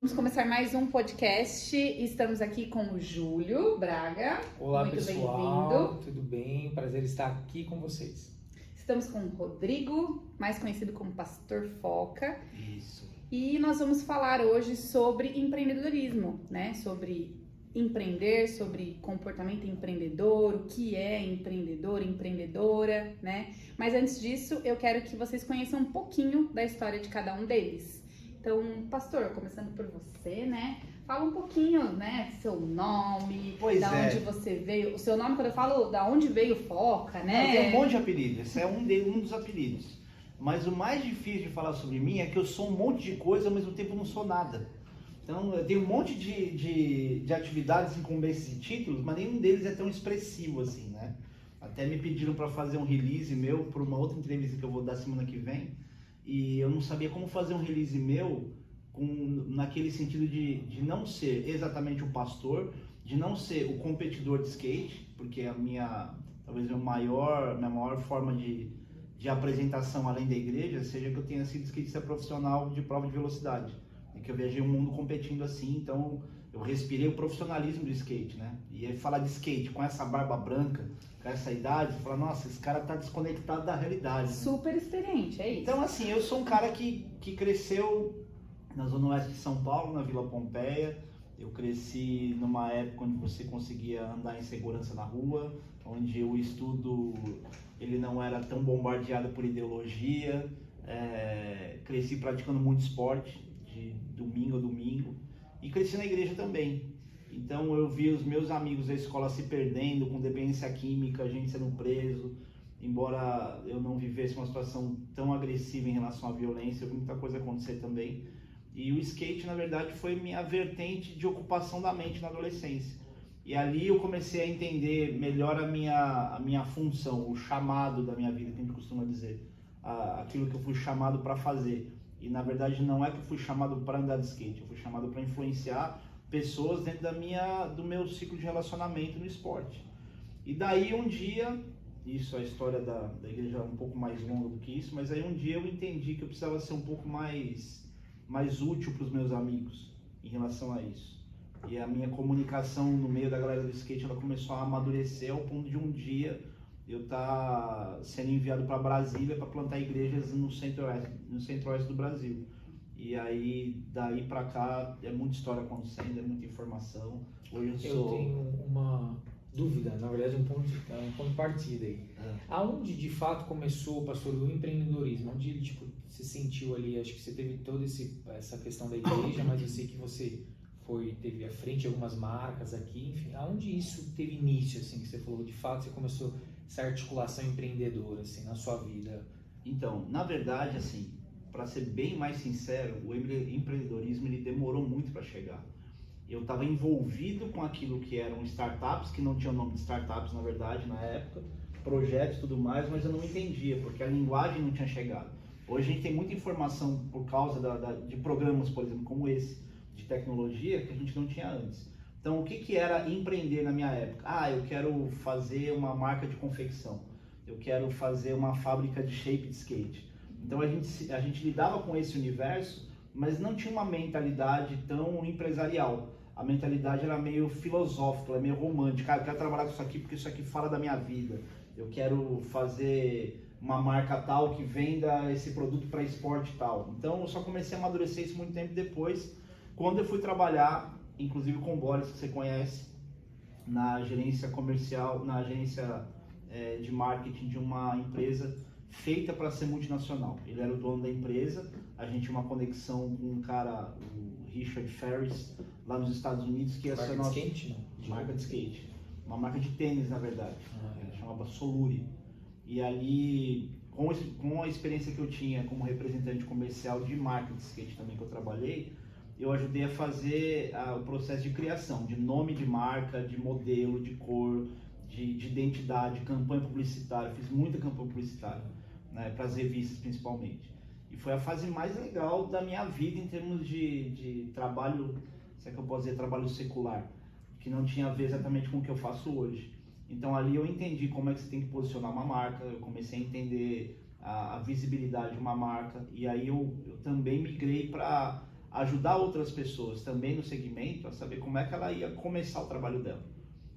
Vamos começar mais um podcast. Estamos aqui com o Júlio Braga. Olá, Muito pessoal, bem-vindo. tudo bem? Prazer estar aqui com vocês. Estamos com o Rodrigo, mais conhecido como Pastor Foca. Isso. E nós vamos falar hoje sobre empreendedorismo, né? Sobre empreender, sobre comportamento empreendedor, o que é empreendedor, empreendedora, né? Mas antes disso, eu quero que vocês conheçam um pouquinho da história de cada um deles. Então, pastor, começando por você, né? Fala um pouquinho, né? Seu nome, da onde você veio. O seu nome, quando eu falo da onde veio Foca, né? Tem um monte de apelidos, esse é um dos apelidos. Mas o mais difícil de falar sobre mim é que eu sou um monte de coisa, ao mesmo tempo não sou nada. Então, eu tenho um monte de atividades incumbentes e títulos, mas nenhum deles é tão expressivo assim, né? Até me pediram para fazer um release meu para uma outra entrevista que eu vou dar semana que vem. E eu não sabia como fazer um release meu naquele sentido de não ser exatamente o pastor, de não ser o competidor de skate, porque talvez minha maior forma de apresentação além da igreja seja que eu tenha sido skatista profissional de prova de velocidade, e que eu viajei o mundo competindo assim, então eu respirei o profissionalismo do skate, né? E aí falar de skate com essa barba branca, com essa idade, você fala, nossa, esse cara tá desconectado da realidade. Né? Super experiente, é isso. Então assim, eu sou um cara que cresceu na zona oeste de São Paulo, na Vila Pompeia. Eu cresci numa época onde você conseguia andar em segurança na rua, onde o estudo ele não era tão bombardeado por ideologia. Cresci praticando muito esporte, de domingo a domingo, e cresci na igreja também. Então eu vi os meus amigos da escola se perdendo com dependência química, gente sendo preso. Embora eu não vivesse uma situação tão agressiva em relação à violência, eu vi muita coisa acontecer também. E o skate, na verdade, foi minha vertente de ocupação da mente na adolescência. E ali eu comecei a entender melhor a minha função, o chamado da minha vida, que a gente costuma dizer. Aquilo que eu fui chamado para fazer. E na verdade não é que eu fui chamado para andar de skate, eu fui chamado para influenciar pessoas dentro do meu ciclo de relacionamento no esporte. E daí um dia, isso a história da igreja é um pouco mais longa do que isso, mas aí um dia eu entendi que eu precisava ser um pouco mais útil para os meus amigos em relação a isso. E a minha comunicação no meio da galera do skate, ela começou a amadurecer ao ponto de um dia eu estar sendo enviado para Brasília para plantar igrejas no centro-oeste do Brasil. E aí, daí para cá, é muita história acontecendo, é muita informação. Hoje eu tenho uma dúvida, na verdade um ponto de partida aí. Aonde de fato começou, pastor, o empreendedorismo? Onde tipo, você sentiu ali, acho que você teve toda essa questão da igreja, mas eu sei que você teve à frente de algumas marcas aqui, enfim, aonde isso teve início, assim, que você falou, de fato você começou essa articulação empreendedora, assim, na sua vida? Então, na verdade, assim, para ser bem mais sincero, o empreendedorismo ele demorou muito para chegar. Eu estava envolvido com aquilo que eram startups, que não tinham nome de startups na verdade na época, projetos e tudo mais, mas eu não entendia, porque a linguagem não tinha chegado. Hoje a gente tem muita informação por causa de programas, por exemplo, como esse, de tecnologia, que a gente não tinha antes. Então, o que era empreender na minha época? Eu quero fazer uma marca de confecção, eu quero fazer uma fábrica de shape de skate. Então, a gente lidava com esse universo, mas não tinha uma mentalidade tão empresarial. A mentalidade era meio filosófica, ela é meio romântica. Eu quero trabalhar com isso aqui porque isso aqui fala da minha vida. Eu quero fazer uma marca tal que venda esse produto para esporte tal. Então, eu só comecei a amadurecer isso muito tempo depois, quando eu fui trabalhar, inclusive com o Boris, que você conhece, na gerência comercial, na agência de marketing de uma empresa feita para ser multinacional. Ele era o dono da empresa, a gente tinha uma conexão com um cara, o Richard Ferris, lá nos Estados Unidos, que ia ser nossa... Marca de skate, não? Marca de skate. Uma marca de tênis, na verdade. Chamava Soluri. E ali, com a experiência que eu tinha como representante comercial de marca de skate também que eu trabalhei, eu ajudei a fazer o processo de criação, de nome de marca, de modelo, de cor, de identidade, campanha publicitária. Eu fiz muita campanha publicitária, né, para as revistas principalmente. E foi a fase mais legal da minha vida em termos de trabalho, se é que eu posso dizer, trabalho secular, que não tinha a ver exatamente com o que eu faço hoje. Então ali eu entendi como é que você tem que posicionar uma marca, eu comecei a entender a visibilidade de uma marca, e aí eu também migrei para ajudar outras pessoas também no segmento a saber como é que ela ia começar o trabalho dela.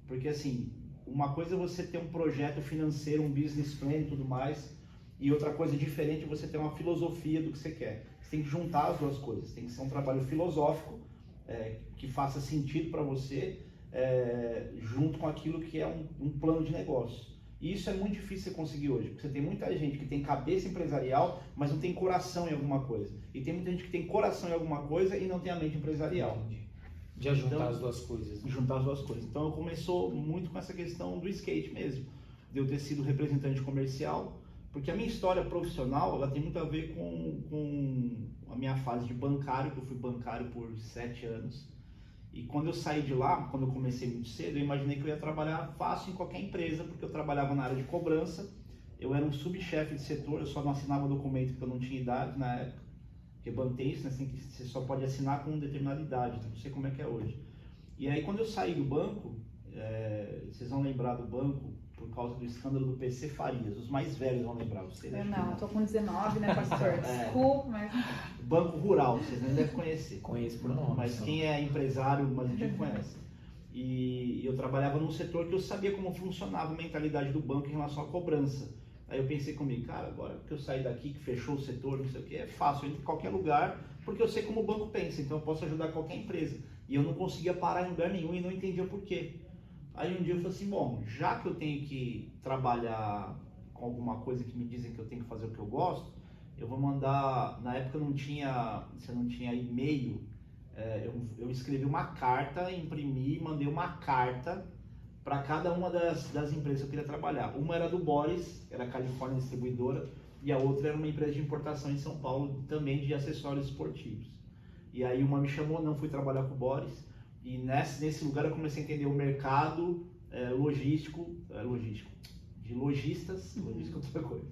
Porque assim, uma coisa é você ter um projeto financeiro, um business plan e tudo mais, e outra coisa diferente é você ter uma filosofia do que você quer. Você tem que juntar as duas coisas, tem que ser um trabalho filosófico, que faça sentido para você, junto com aquilo que é um plano de negócio. E isso é muito difícil você conseguir hoje, porque você tem muita gente que tem cabeça empresarial, mas não tem coração em alguma coisa. E tem muita gente que tem coração em alguma coisa e não tem a mente empresarial. De juntar as duas coisas. Juntar as duas coisas. Então, eu começou muito com essa questão do skate mesmo, de eu ter sido representante comercial, porque a minha história profissional, ela tem muito a ver com a minha fase de bancário, que eu fui bancário por 7 anos. E quando eu saí de lá, quando eu comecei muito cedo, eu imaginei que eu ia trabalhar fácil em qualquer empresa, porque eu trabalhava na área de cobrança, eu era um subchefe de setor, eu só não assinava documento porque eu não tinha idade na época, porque banco tem isso, né? Você só pode assinar com determinada idade, não sei como é que é hoje. E aí quando eu saí do banco, vocês vão lembrar do banco por causa do escândalo do PC Farias, os mais velhos vão lembrar, vocês Eu não, tô com 19, né, pastor? Desculpa, mas... Banco Rural, vocês nem devem conhecer. Conheço por nome. Mas quem é empresário, mas a gente conhece. E eu trabalhava num setor que eu sabia como funcionava a mentalidade do banco em relação à cobrança. Aí eu pensei comigo, cara, agora que eu saí daqui, que fechou o setor, não sei o que, é fácil, eu entro em qualquer lugar, porque eu sei como o banco pensa, então eu posso ajudar qualquer empresa. E eu não conseguia parar em lugar nenhum e não entendia por quê. Aí um dia eu falei assim, bom, já que eu tenho que trabalhar com alguma coisa que me dizem que eu tenho que fazer o que eu gosto, eu vou mandar, na época você não tinha e-mail, eu escrevi uma carta, imprimi, mandei uma carta para cada uma das empresas que eu queria trabalhar. Uma era do Boris, era a Califórnia Distribuidora, e a outra era uma empresa de importação em São Paulo, também de acessórios esportivos. E aí uma me chamou, não fui trabalhar com o Boris, e nesse lugar eu comecei a entender o mercado logístico, de lojistas, logística é outra coisa.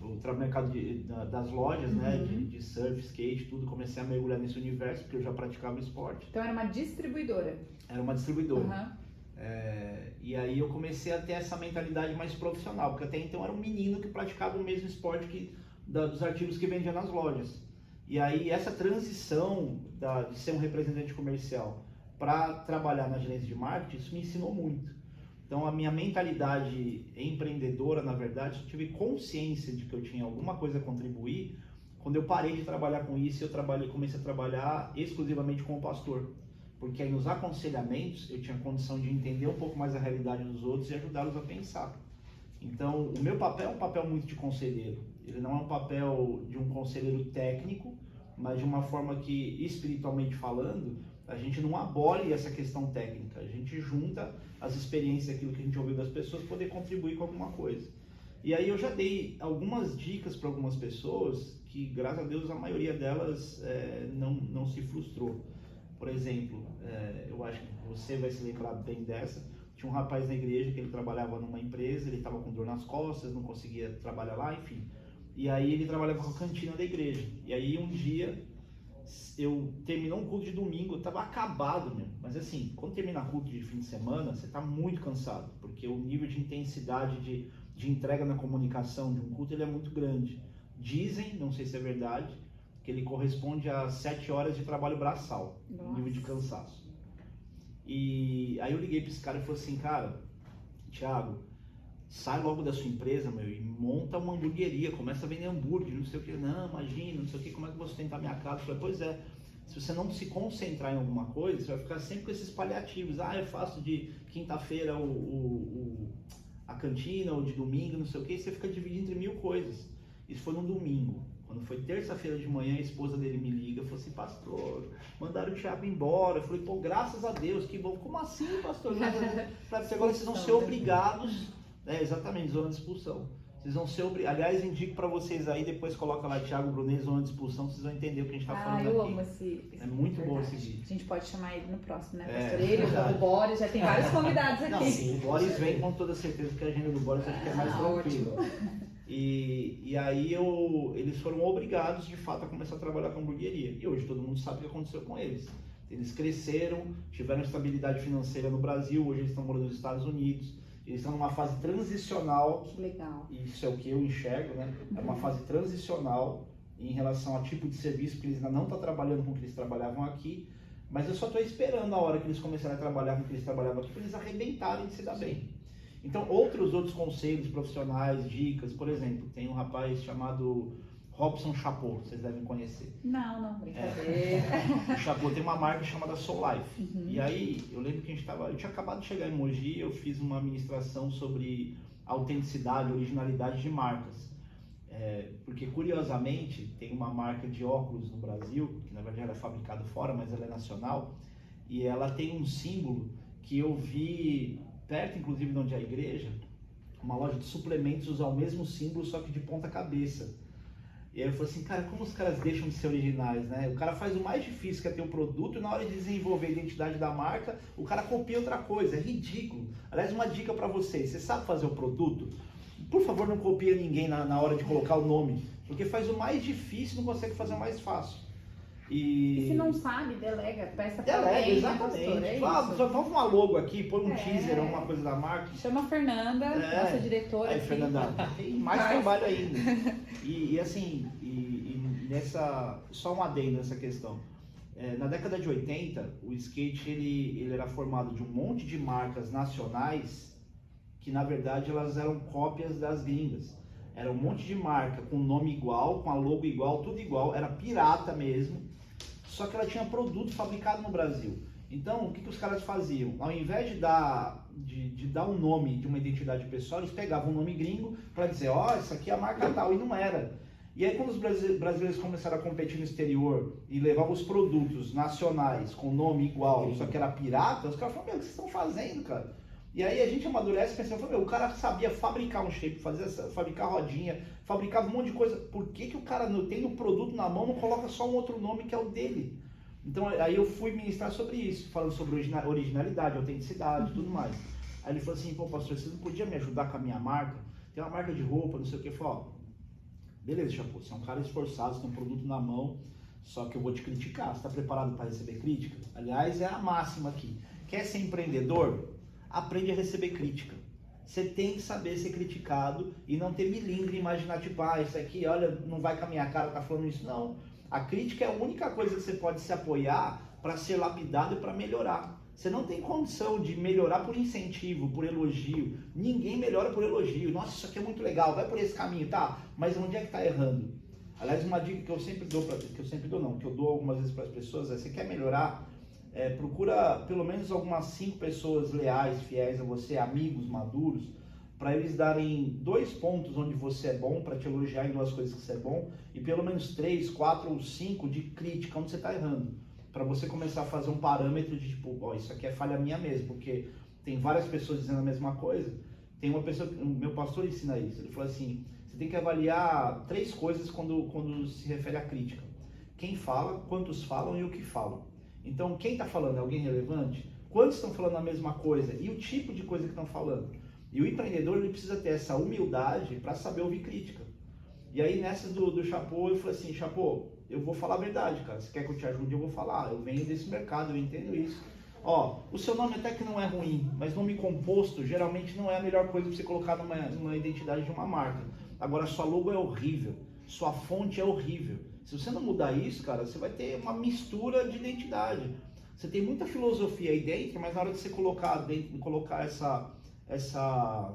O mercado das lojas, né, de surf, skate, tudo, comecei a mergulhar nesse universo, porque eu já praticava esporte. Então era uma distribuidora? Era uma distribuidora. E aí eu comecei a ter essa mentalidade mais profissional, porque até então eu era um menino que praticava o mesmo esporte dos artigos que vendia nas lojas. E aí essa transição de ser um representante comercial para trabalhar na gerência de marketing, isso me ensinou muito. Então a minha mentalidade empreendedora, na verdade, eu tive consciência de que eu tinha alguma coisa a contribuir quando eu parei de trabalhar com isso e comecei a trabalhar exclusivamente com o pastor. Porque aí nos aconselhamentos eu tinha condição de entender um pouco mais a realidade dos outros e ajudá-los a pensar. Então o meu papel é um papel muito de conselheiro. Ele não é um papel de um conselheiro técnico, mas de uma forma que, espiritualmente falando, a gente não abole essa questão técnica, a gente junta as experiências, aquilo que a gente ouviu das pessoas, para poder contribuir com alguma coisa. E aí eu já dei algumas dicas para algumas pessoas que, graças a Deus, a maioria delas não se frustrou. Por exemplo, eu acho que você vai se lembrar bem dessa, tinha um rapaz na igreja que ele trabalhava numa empresa, ele estava com dor nas costas, não conseguia trabalhar lá, enfim. E aí ele trabalhava com a cantina da igreja. E aí um dia terminou um culto de domingo, eu tava acabado mesmo. Mas assim, quando termina culto de fim de semana, você tá muito cansado, porque o nível de intensidade de entrega na comunicação de um culto, ele é muito grande. Dizem, não sei se é verdade, que ele corresponde a 7 horas de trabalho braçal, nível de cansaço. E aí eu liguei para esse cara e falei assim, cara, Thiago, sai logo da sua empresa, meu, e monta uma hamburgueria, começa a vender hambúrguer, não sei o que, não, imagina, não sei o que, como é que você tentar minha casa? Eu falei, pois é, se você não se concentrar em alguma coisa, você vai ficar sempre com esses paliativos, eu faço de quinta-feira a cantina, ou de domingo, não sei o que, e você fica dividido entre 1000 coisas. Isso foi no domingo. Quando foi terça-feira de manhã, a esposa dele me liga, falou assim, pastor, mandaram o Thiago embora. Eu falei, pô, graças a Deus, que bom. Como assim, pastor? Agora vocês vão ser obrigados, exatamente, zona de expulsão. Vocês vão ser obrigados, aliás, indico para vocês aí, depois coloca lá Thiago Brunet, zona de expulsão, vocês vão entender o que a gente está falando aqui. Eu amo esse é muito bom esse vídeo. A gente pode chamar ele no próximo, né, pastor? Ele, o Boris, já tem vários convidados aqui. Não, sim, o Boris vem com toda certeza, porque a agenda do Boris acho que é mais tranquila. E aí eles foram obrigados, de fato, a começar a trabalhar com hamburgueria. E hoje todo mundo sabe o que aconteceu com eles. Eles cresceram, tiveram estabilidade financeira no Brasil, hoje eles estão morando nos Estados Unidos. Eles estão numa fase transicional. Que legal. Isso é o que eu enxergo, né? É uma fase transicional em relação ao tipo de serviço, porque eles ainda não estão trabalhando com o que eles trabalhavam aqui, mas eu só estou esperando a hora que eles começarem a trabalhar com o que eles trabalhavam aqui, para eles arrebentarem de se dar bem. Então, outros conselhos profissionais, dicas, por exemplo, tem um rapaz chamado Robson Chapot, vocês devem conhecer. Não, brincadeira. O Chapot tem uma marca chamada Soul Life. E aí, eu lembro que eu tinha acabado de chegar em Mogi, eu fiz uma ministração sobre autenticidade, originalidade de marcas. Porque, curiosamente, tem uma marca de óculos no Brasil, que na verdade ela é fabricada fora, mas ela é nacional, e ela tem um símbolo que eu vi perto, inclusive, de onde é a igreja, uma loja de suplementos usa o mesmo símbolo, só que de ponta cabeça. E aí eu falei assim, cara, como os caras deixam de ser originais, né? O cara faz o mais difícil, que é ter o produto, e na hora de desenvolver a identidade da marca, o cara copia outra coisa, é ridículo. Aliás, uma dica para vocês, você sabe fazer o produto? Por favor, não copia ninguém na hora de colocar o nome, porque faz o mais difícil e não consegue fazer o mais fácil. E se não sabe, delega, peça pra Delega, alguém, exatamente. né, Vamos uma logo aqui, põe um teaser, alguma coisa da marca. Chama a Fernanda, nossa diretora. Aí, Fernanda, tem mais trabalho ainda. E assim, só um adendo nessa questão. Na década de 80, o skate ele era formado de um monte de marcas nacionais que, na verdade, elas eram cópias das gringas. Era um monte de marca com nome igual, com a logo igual, tudo igual, era pirata mesmo, só que ela tinha produto fabricado no Brasil. Então, o que os caras faziam? Ao invés de dar um nome de uma identidade pessoal, eles pegavam um nome gringo para dizer, isso aqui é a marca tal, e não era. E aí, quando os brasileiros começaram a competir no exterior e levavam os produtos nacionais com nome igual, só que era pirata, os caras falaram, o que vocês estão fazendo, cara? E aí a gente amadurece pensando, o cara sabia fabricar um shape, fabricar rodinha, fabricava um monte de coisa. Por que o cara tem o produto na mão, não coloca só um outro nome que é o dele? Então aí eu fui ministrar sobre isso, falando sobre originalidade, autenticidade e tudo mais. Aí ele falou assim, pastor, você não podia me ajudar com a minha marca? Tem uma marca de roupa, não sei o que. Eu falei, beleza, Chapô, você é um cara esforçado, você tem um produto na mão, só que eu vou te criticar. Você está preparado para receber crítica? Aliás, é a máxima aqui. Quer ser empreendedor? Aprende a receber crítica. Você tem que saber ser criticado e não ter milindre e imaginar, tipo, isso aqui, olha, não vai com a minha cara, tá falando isso. Não. A crítica é a única coisa que você pode se apoiar para ser lapidado e para melhorar. Você não tem condição de melhorar por incentivo, por elogio. Ninguém melhora por elogio. Nossa, isso aqui é muito legal, vai por esse caminho, tá? Mas onde é que tá errando? Aliás, uma dica que eu sempre dou, que eu dou algumas vezes para as pessoas é, você quer melhorar? Procura pelo menos algumas 5 pessoas leais, fiéis a você, amigos maduros, para eles darem 2 pontos onde você é bom, para te elogiar em 2 coisas que você é bom, e pelo menos 3, 4 ou 5 de crítica onde você está errando, para você começar a fazer um parâmetro de tipo, isso aqui é falha minha mesmo, porque tem várias pessoas dizendo a mesma coisa. Tem uma pessoa, o meu pastor ensina isso, ele falou assim, você tem que avaliar 3 coisas quando se refere à crítica: quem fala, quantos falam e o que falam. Então, quem está falando é alguém relevante? Quantos estão falando a mesma coisa? E o tipo de coisa que estão falando? E o empreendedor, ele precisa ter essa humildade para saber ouvir crítica. E aí, nessas do Chapô, eu falei assim, Chapô, eu vou falar a verdade, cara. Se quer que eu te ajude, eu vou falar. Eu venho desse mercado, eu entendo isso. O seu nome até que não é ruim, mas nome composto geralmente não é a melhor coisa para você colocar numa identidade de uma marca. Agora, sua logo é horrível, sua fonte é horrível. Se você não mudar isso, cara, você vai ter uma mistura de identidade. Você tem muita filosofia aí dentro, mas na hora de você colocar essa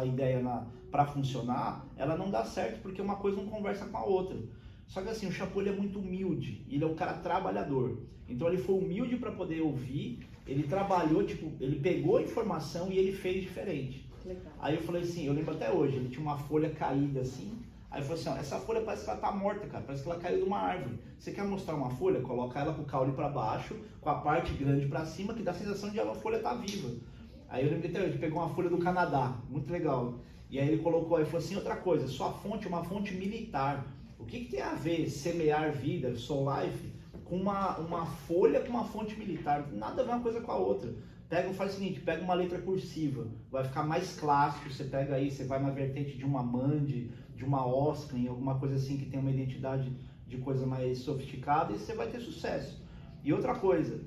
ideia para funcionar, ela não dá certo, porque uma coisa não conversa com a outra. Só que assim, o Chapô, ele é muito humilde, ele é um cara trabalhador. Então ele foi humilde para poder ouvir, ele trabalhou, ele pegou a informação e ele fez diferente. Legal. Aí eu falei assim, eu lembro até hoje, ele tinha uma folha caída assim. Aí eu falei assim, essa folha parece que ela tá morta, cara, parece que ela caiu de uma árvore. Você quer mostrar uma folha? Coloca ela com o caule para baixo, com a parte grande para cima, que dá a sensação de a folha tá viva. Aí eu lembrei até hoje, ele pegou uma folha do Canadá, muito legal. E aí ele colocou, aí falou assim, outra coisa, sua fonte é uma fonte militar. O que tem a ver semear vida, Soul Life, com uma folha com uma fonte militar? Nada a ver uma coisa com a outra. Faz o seguinte, pega uma letra cursiva, vai ficar mais clássico, você pega aí, você vai na vertente de uma Mandy, de uma Osklin, alguma coisa assim que tem uma identidade de coisa mais sofisticada, e você vai ter sucesso. E outra coisa,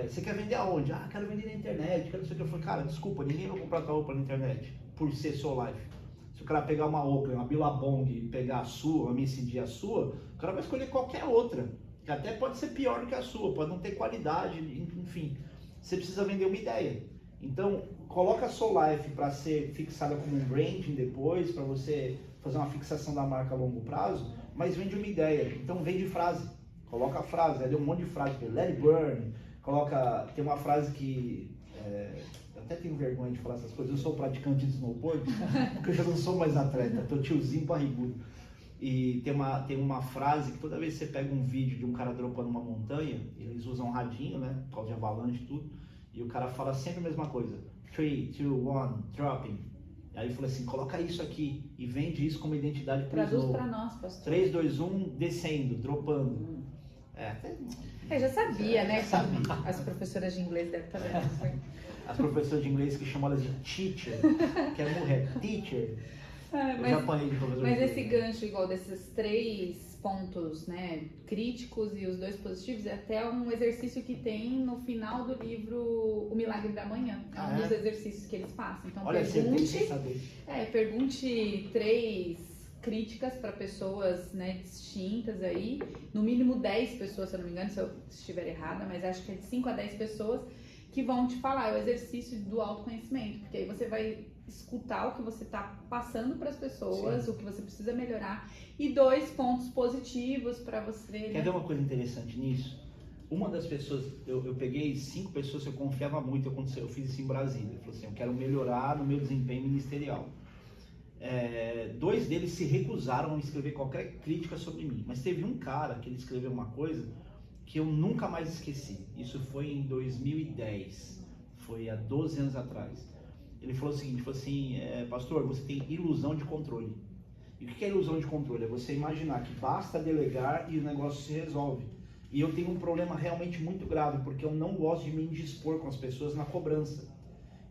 você quer vender aonde? Quero vender na internet, quero não sei o que. Eu falei, cara, desculpa, ninguém vai comprar tua roupa na internet por ser Soul Life. Se o cara pegar uma Oakley, uma Billabong e pegar a sua, uma MSD a sua, o cara vai escolher qualquer outra, que até pode ser pior do que a sua, pode não ter qualidade, enfim. Você precisa vender uma ideia. Então, coloca a Soul Life para ser fixada como um branding depois, para você fazer uma fixação da marca a longo prazo, mas vende uma ideia. Então, vende frase. Coloca a frase, ali um monte de frase, let it burn, tem uma frase que, eu até tenho vergonha de falar essas coisas, eu sou praticante de snowboard, porque eu já não sou mais atleta, tô tiozinho barrigudo. E tem uma frase que toda vez que você pega um vídeo de um cara dropando uma montanha, eles usam um radinho, né, por causa de avalanche e tudo, e o cara fala sempre a mesma coisa, 3, 2, 1, dropping. Aí ele falou assim, coloca isso aqui e vende isso como identidade pro Traduz snow. pra nós, pastor. 3, 2, 1, descendo, dropando. Eu já sabia, né? Sabia. As professoras de inglês devem estar vendo. As professoras de inglês que chamam elas de teacher, que é mulher, teacher. Eu já apanhei de professor. Mas de esse inglês. gancho, igual desses 3 pontos, né, críticos e os 2 positivos, é até um exercício que tem no final do livro O Milagre da Manhã. É um dos exercícios que eles passam. Então, Olha, pergunte 3 críticas para pessoas, né, distintas aí, no mínimo 10 pessoas, se eu não me engano, se eu estiver errada, mas acho que é de 5 a 10 pessoas que vão te falar, é o exercício do autoconhecimento, porque aí você vai escutar o que você está passando para as pessoas, o que você precisa melhorar, e 2 pontos positivos para você. Quer ver uma coisa interessante nisso? Uma das pessoas, eu peguei 5 pessoas que eu confiava muito, eu fiz isso em Brasília, eu falei assim, eu quero melhorar no meu desempenho ministerial. 2 deles se recusaram a escrever qualquer crítica sobre mim, mas teve um cara que ele escreveu uma coisa que eu nunca mais esqueci. Isso foi em 2010, foi há 12 anos atrás. Ele falou o seguinte, pastor, você tem ilusão de controle. E o que é ilusão de controle? É você imaginar que basta delegar e o negócio se resolve. E eu tenho um problema realmente muito grave, porque eu não gosto de me indispor com as pessoas na cobrança.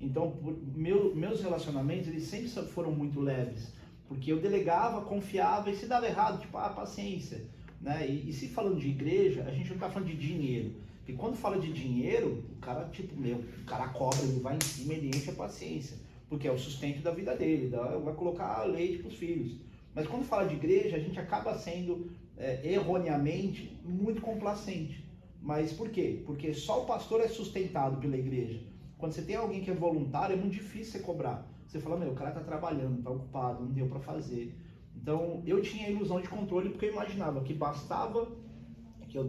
Então, meus relacionamentos, eles sempre foram muito leves, porque eu delegava, confiava e se dava errado, tipo, paciência, né? E se falando de igreja, a gente não está falando de dinheiro, porque quando fala de dinheiro, o cara, o cara cobra, ele vai em cima, ele enche a paciência, porque é o sustento da vida dele, vai colocar leite para os filhos. Mas quando fala de igreja, a gente acaba sendo, erroneamente, muito complacente. Mas por quê? Porque só o pastor é sustentado pela igreja. Quando você tem alguém que é voluntário, é muito difícil você cobrar. Você fala, o cara tá trabalhando, tá ocupado, não deu para fazer. Então, eu tinha a ilusão de controle porque eu imaginava que bastava que eu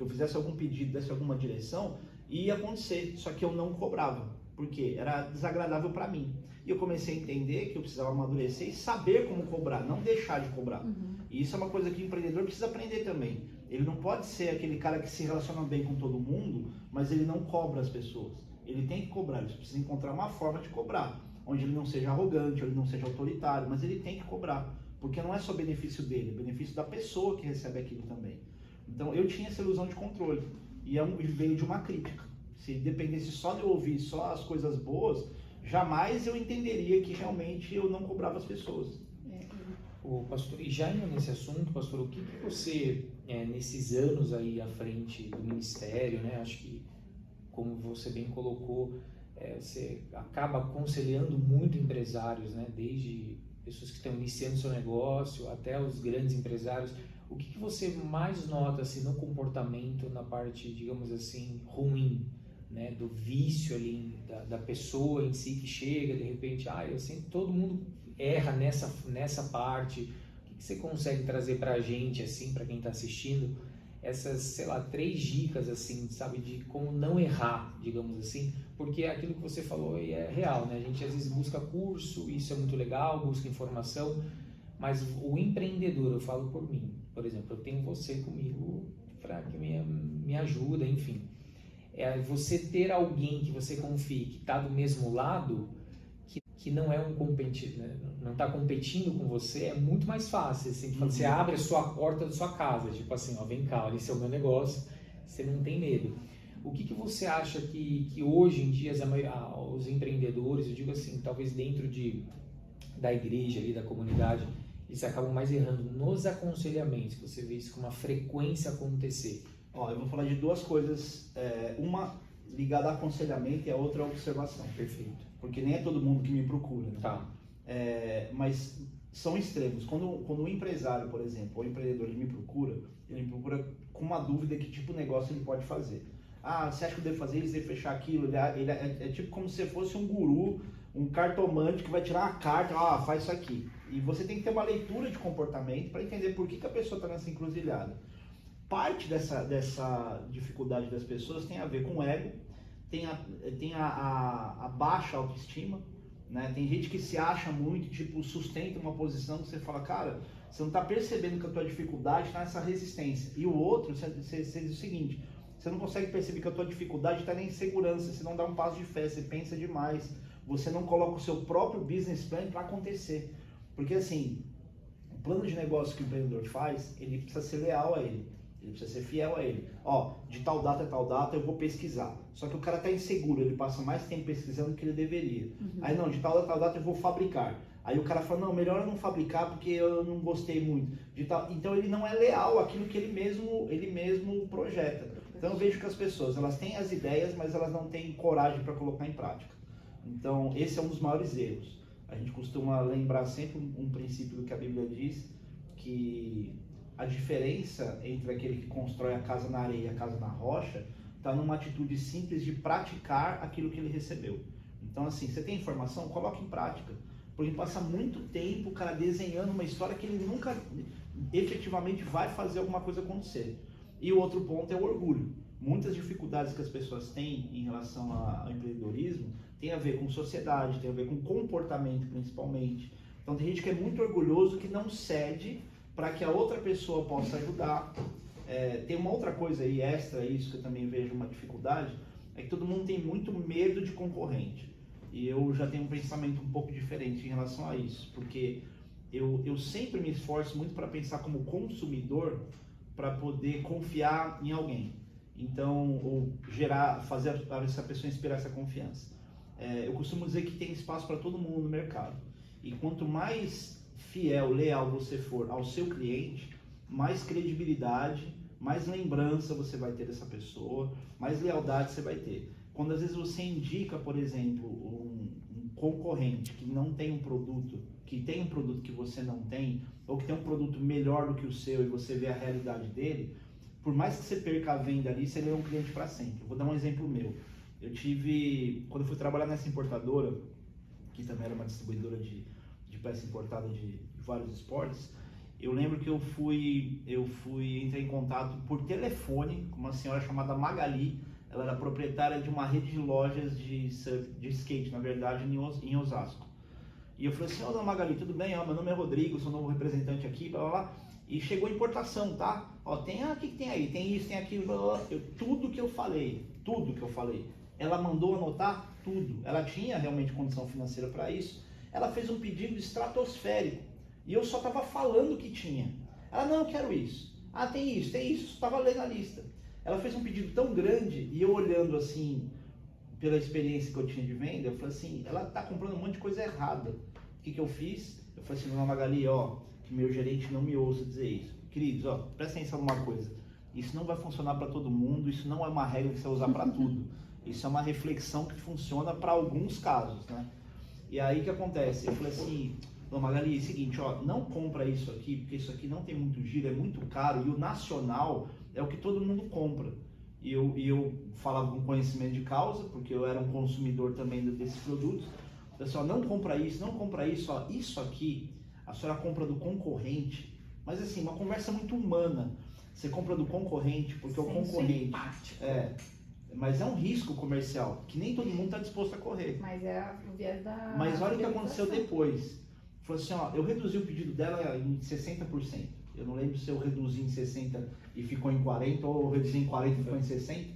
fizesse algum pedido, desse alguma direção, e ia acontecer. Só que eu não cobrava, porque era desagradável para mim. E eu comecei a entender que eu precisava amadurecer e saber como cobrar, não deixar de cobrar. E isso é uma coisa que o empreendedor precisa aprender também. Ele não pode ser aquele cara que se relaciona bem com todo mundo, mas ele não cobra as pessoas. Ele tem que cobrar, ele precisa encontrar uma forma de cobrar, onde ele não seja arrogante, onde ele não seja autoritário, mas ele tem que cobrar, porque não é só benefício dele, é benefício da pessoa que recebe aquilo também. Então eu tinha essa ilusão de controle, e veio de uma crítica. Se dependesse só de eu ouvir só as coisas boas, jamais eu entenderia que realmente eu não cobrava as pessoas. Pastor, e já indo nesse assunto, pastor, o que você, nesses anos aí à frente do ministério, né, acho que, como você bem colocou, você acaba aconselhando muito empresários, né, desde pessoas que estão iniciando seu negócio até os grandes empresários. O que você mais nota assim, no comportamento, na parte, digamos assim, ruim, né, do vício ali, da pessoa em si que chega, de repente, todo mundo erra nessa parte. O que você consegue trazer pra gente, assim, pra quem tá assistindo, essas, 3 dicas, assim, sabe, de como não errar, digamos assim, porque aquilo que você falou aí é real, né? A gente às vezes busca curso, isso é muito legal, busca informação, mas o empreendedor, eu falo por mim, por exemplo, eu tenho você comigo para que me ajuda, enfim. Você ter alguém que você confie, que está do mesmo lado, que não é um competidor, né? Não está competindo com você, é muito mais fácil. Assim, você abre a sua porta da sua casa, tipo assim, vem cá, esse é o meu negócio, você não tem medo. O que você acha que hoje em dia os empreendedores, eu digo assim, talvez dentro da igreja, ali, da comunidade, eles acabam mais errando nos aconselhamentos, você vê isso com uma frequência acontecer? Eu vou falar de 2 coisas, uma ligada a aconselhamento e a outra a observação. Perfeito. Porque nem é todo mundo que me procura, né? Tá. mas são extremos. Quando o empresário, por exemplo, ou o empreendedor, ele me procura com uma dúvida que tipo de negócio ele pode fazer. Ah, você acha que eu devo fazer isso, devo fechar aquilo? Ele é tipo como se fosse um guru, um cartomante que vai tirar uma carta, faz isso aqui. E você tem que ter uma leitura de comportamento para entender por que a pessoa está nessa encruzilhada. Parte dessa dificuldade das pessoas tem a ver com o ego, tem a baixa autoestima, né? Tem gente que se acha muito, tipo, sustenta uma posição que você fala, cara, você não está percebendo que a tua dificuldade está nessa resistência. E o outro, você diz o seguinte, você não consegue perceber que a tua dificuldade está na insegurança, você não dá um passo de fé, você pensa demais, você não coloca o seu próprio business plan para acontecer. Porque assim, o plano de negócio que o empreendedor faz, ele precisa ser leal a ele. Ele precisa ser fiel a ele. De tal data a tal data eu vou pesquisar. Só que o cara está inseguro, ele passa mais tempo pesquisando do que ele deveria. Aí não, de tal data a tal data eu vou fabricar. Aí o cara fala, não, melhor eu não fabricar porque eu não gostei muito. Então ele não é leal àquilo que ele mesmo projeta. Então eu vejo que as pessoas, elas têm as ideias, mas elas não têm coragem para colocar em prática. Então esse é um dos maiores erros. A gente costuma lembrar sempre um princípio do que a Bíblia diz, que a diferença entre aquele que constrói a casa na areia e a casa na rocha está numa atitude simples de praticar aquilo que ele recebeu. Então assim, você tem informação? Coloque em prática. Porque passa muito tempo o cara desenhando uma história que ele nunca efetivamente vai fazer alguma coisa acontecer. E o outro ponto é o orgulho. Muitas dificuldades que as pessoas têm em relação ao empreendedorismo tem a ver com sociedade, tem a ver com comportamento principalmente. Então tem gente que é muito orgulhoso que não cede para que a outra pessoa possa ajudar. Tem uma outra coisa aí extra a isso que eu também vejo uma dificuldade, é que todo mundo tem muito medo de concorrente. E eu já tenho um pensamento um pouco diferente em relação a isso, porque eu sempre me esforço muito para pensar como consumidor para poder confiar em alguém. Então, ou fazer essa pessoa inspirar essa confiança. Eu costumo dizer que tem espaço para todo mundo no mercado. E quanto mais fiel, leal você for ao seu cliente, mais credibilidade, mais lembrança você vai ter dessa pessoa, mais lealdade você vai ter. Quando às vezes você indica, por exemplo, um concorrente que não tem um produto, que tem um produto que você não tem, ou que tem um produto melhor do que o seu e você vê a realidade dele, por mais que você perca a venda ali, você ganha um cliente para sempre. Eu vou dar um exemplo meu. Quando eu fui trabalhar nessa importadora, que também era uma distribuidora de peça importada de vários esportes, eu lembro que entrei em contato por telefone com uma senhora chamada Magali. Ela era proprietária de uma rede de lojas de skate, na verdade, em Osasco. E eu falei assim, dona Magali, tudo bem? Meu nome é Rodrigo, sou novo representante aqui, blá blá blá. E chegou a importação, tá? O que tem aí? Tem isso, tem aquilo, blá blá blá. Tudo que eu falei, ela mandou anotar tudo. Ela tinha realmente condição financeira para isso. Ela fez um pedido estratosférico. E eu só estava falando que tinha. Ela, não, eu quero isso. Tem isso, estava lendo a lista. Ela fez um pedido tão grande, e eu olhando assim, pela experiência que eu tinha de venda, eu falei assim, ela está comprando um monte de coisa errada. O que eu fiz? Eu falei assim, dona Magali, que meu gerente não me ouça dizer isso. Queridos, presta atenção numa coisa. Isso não vai funcionar para todo mundo, isso não é uma regra que você vai usar para tudo. Isso é uma reflexão que funciona para alguns casos, né? E aí o que acontece? Eu falei assim, dona Magali, é o seguinte, não compra isso aqui, porque isso aqui não tem muito giro, é muito caro, e o nacional é o que todo mundo compra. E eu falava com conhecimento de causa, porque eu era um consumidor também desses produtos. Eu falei assim, não compra isso, isso aqui, a senhora compra do concorrente. Mas assim, uma conversa muito humana. Você compra do concorrente, porque o concorrente... Mas é um risco comercial, que nem todo mundo está disposto a correr. Mas é o viés da... Mas olha o que aconteceu depois. Falou assim, eu reduzi o pedido dela em 60%. Eu não lembro se eu reduzi em 60% e ficou em 40%, ou eu reduzi em 40% e ficou em 60%.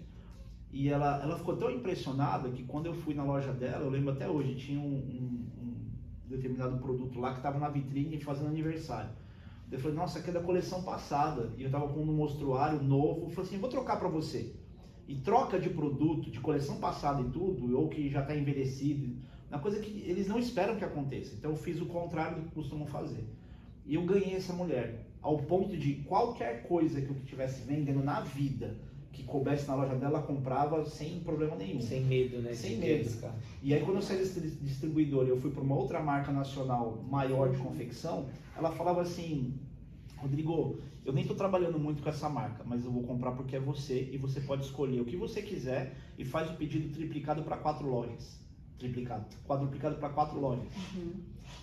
E ela ficou tão impressionada que quando eu fui na loja dela, eu lembro até hoje, tinha um determinado produto lá que estava na vitrine fazendo aniversário. Eu falei, nossa, aqui é da coleção passada. E eu estava com um mostruário novo. Eu falei assim, vou trocar para você. E troca de produto, de coleção passada e tudo, ou que já está envelhecido, uma coisa que eles não esperam que aconteça. Então eu fiz o contrário do que costumam fazer. E eu ganhei essa mulher, ao ponto de qualquer coisa que eu estivesse vendendo na vida, que coubesse na loja dela, ela comprava sem problema nenhum. Sem medo, né? Sem de medo. arriscar. E aí quando eu saí desse distribuidor e eu fui para uma outra marca nacional maior de confecção, ela falava assim, Rodrigo, eu nem estou trabalhando muito com essa marca, mas eu vou comprar porque é você e você pode escolher o que você quiser e faz o pedido triplicado para 4 lojas. Quadruplicado para 4 lojas.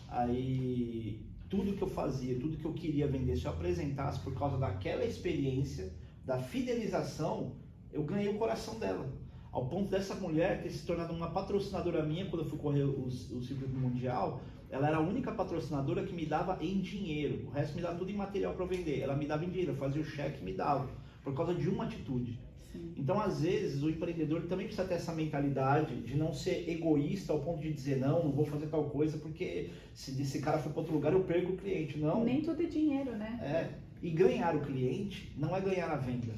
Aí tudo que eu fazia, tudo que eu queria vender, se eu apresentasse por causa daquela experiência, da fidelização, eu ganhei o coração dela. Ao ponto dessa mulher ter se tornado uma patrocinadora minha quando eu fui correr o circuito mundial. Ela era a única patrocinadora que me dava em dinheiro. O resto me dava tudo em material para vender. Ela me dava em dinheiro, eu fazia o cheque e me dava. Por causa de uma atitude. Sim. Então, às vezes, o empreendedor também precisa ter essa mentalidade de não ser egoísta ao ponto de dizer, não vou fazer tal coisa porque se esse cara for para outro lugar eu perco o cliente. Não. Nem tudo é dinheiro, né? E ganhar o cliente não é ganhar na venda.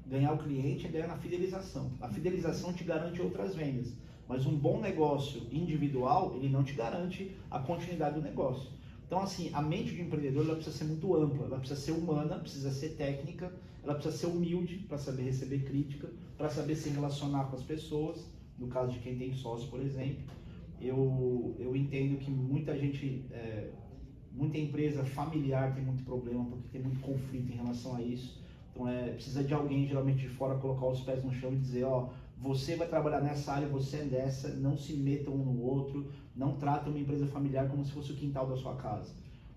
Ganhar o cliente é ganhar na fidelização. A fidelização te garante outras vendas. Mas um bom negócio individual, ele não te garante a continuidade do negócio. Então, assim, a mente de empreendedor, ela precisa ser muito ampla, ela precisa ser humana, precisa ser técnica, ela precisa ser humilde para saber receber crítica, para saber se relacionar com as pessoas, no caso de quem tem sócio, por exemplo. Eu entendo que muita gente, muita empresa familiar tem muito problema, porque tem muito conflito em relação a isso. Então, precisa de alguém, geralmente de fora, colocar os pés no chão e dizer, você vai trabalhar nessa área, você é dessa, não se metam um no outro, não tratem uma empresa familiar como se fosse o quintal da sua casa.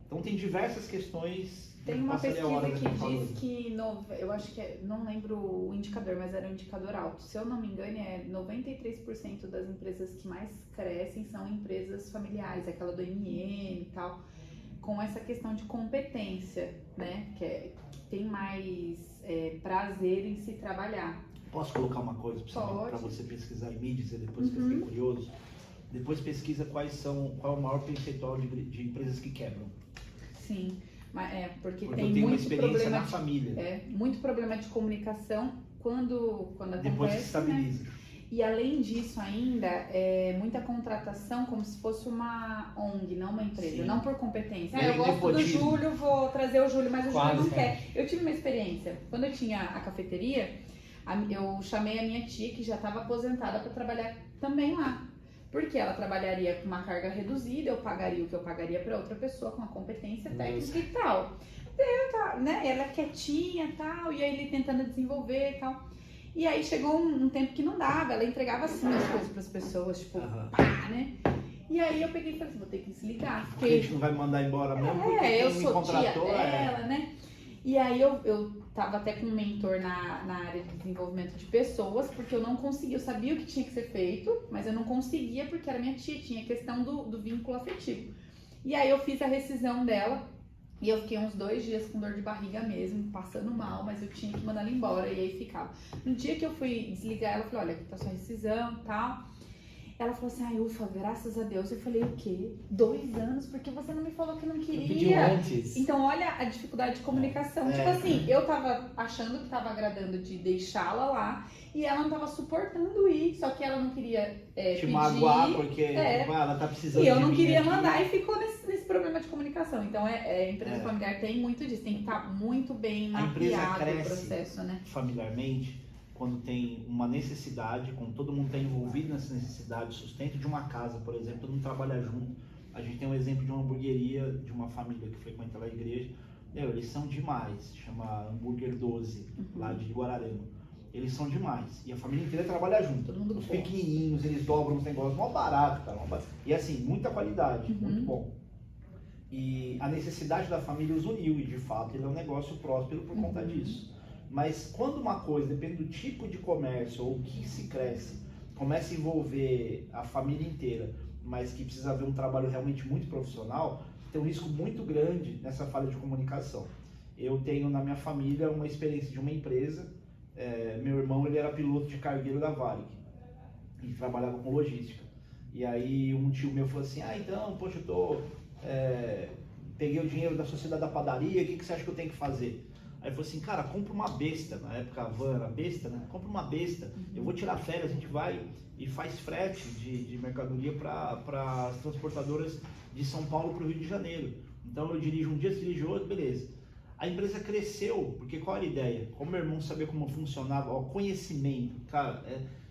Então tem diversas questões. Tem uma pesquisa que diz que, eu acho que, não lembro o indicador, mas era um indicador alto. Se eu não me engano, 93% das empresas que mais crescem são empresas familiares, aquela do MM e tal, com essa questão de competência, né? Que tem mais prazer em se trabalhar. Posso colocar uma coisa para você pesquisar em mídias e depois que eu fiquei curioso? Depois pesquisa qual é o maior percentual de empresas que quebram. Sim, porque eu tem tenho uma muito experiência problema na família. Muito problema de comunicação quando acontece, depois se estabiliza. Né? E além disso ainda, muita contratação como se fosse uma ONG, não uma empresa, Sim. não por competência. Eu gosto do Júlio, vou trazer o Júlio, mas o Júlio não quer. Eu tive uma experiência, quando eu tinha a cafeteria, eu chamei a minha tia, que já estava aposentada, para trabalhar também lá. Porque ela trabalharia com uma carga reduzida, eu pagaria o que eu pagaria para outra pessoa com a competência técnica e tal. Né? Ela quietinha e tal, e aí ele tentando desenvolver e tal. E aí chegou um tempo que não dava, ela entregava assim as coisas para as pessoas, tipo, pá, né? E aí eu peguei e falei assim, vou ter que desligar. Porque a gente não vai mandar embora mesmo, porque quem eu me sou contratou tia dela, né? E aí eu tava até com um mentor na área de desenvolvimento de pessoas, porque eu não conseguia, eu sabia o que tinha que ser feito, mas eu não conseguia porque era minha tia, tinha a questão do vínculo afetivo. E aí eu fiz a rescisão dela e eu fiquei uns 2 dias com dor de barriga mesmo, passando mal, mas eu tinha que mandar ela embora e aí ficava. No dia que eu fui desligar ela, eu falei, olha, aqui tá sua rescisão e tal. Ela falou assim, ufa, graças a Deus. Eu falei, o quê? 2 anos? Porque você não me falou que não queria? Eu pedi antes. Então, olha a dificuldade de comunicação. Tipo assim, eu tava achando que tava agradando de deixá-la lá e ela não tava suportando ir. Só que ela não queria te pedir. Magoar porque ela tá precisando. E eu não queria mandar e ficou nesse problema de comunicação. Então, empresa familiar tem muito disso. Tem que estar muito bem mapeado o processo, né? Familiarmente, quando tem uma necessidade, quando todo mundo está envolvido nessa necessidade, sustento de uma casa, por exemplo, todo mundo trabalha junto. A gente tem um exemplo de uma hamburgueria, de uma família que frequenta lá a igreja. Eles são demais, chama Hambúrguer 12, lá de Guararema. Eles são demais. E a família inteira trabalha junto. Todo mundo os pequenininhos, eles dobram os negócios, mó barato, cara. E assim, muita qualidade, muito bom. E a necessidade da família os uniu, e de fato ele é um negócio próspero por conta disso. Mas quando uma coisa, depende do tipo de comércio ou o que se cresce, começa a envolver a família inteira, mas que precisa haver um trabalho realmente muito profissional, tem um risco muito grande nessa falha de comunicação. Eu tenho na minha família uma experiência de uma empresa, meu irmão ele era piloto de cargueiro da Varig e trabalhava com logística. E aí um tio meu falou assim, então, poxa, peguei o dinheiro da sociedade da padaria, o que você acha que eu tenho que fazer? Aí ele falou assim, cara, compra uma besta, na época a van era besta, né? Compra uma besta, eu vou tirar férias, a gente vai e faz frete de mercadoria para as transportadoras de São Paulo para o Rio de Janeiro. Então eu dirijo um dia, você dirige outro, beleza. A empresa cresceu, porque qual era a ideia? Como meu irmão sabia como funcionava, o conhecimento, cara,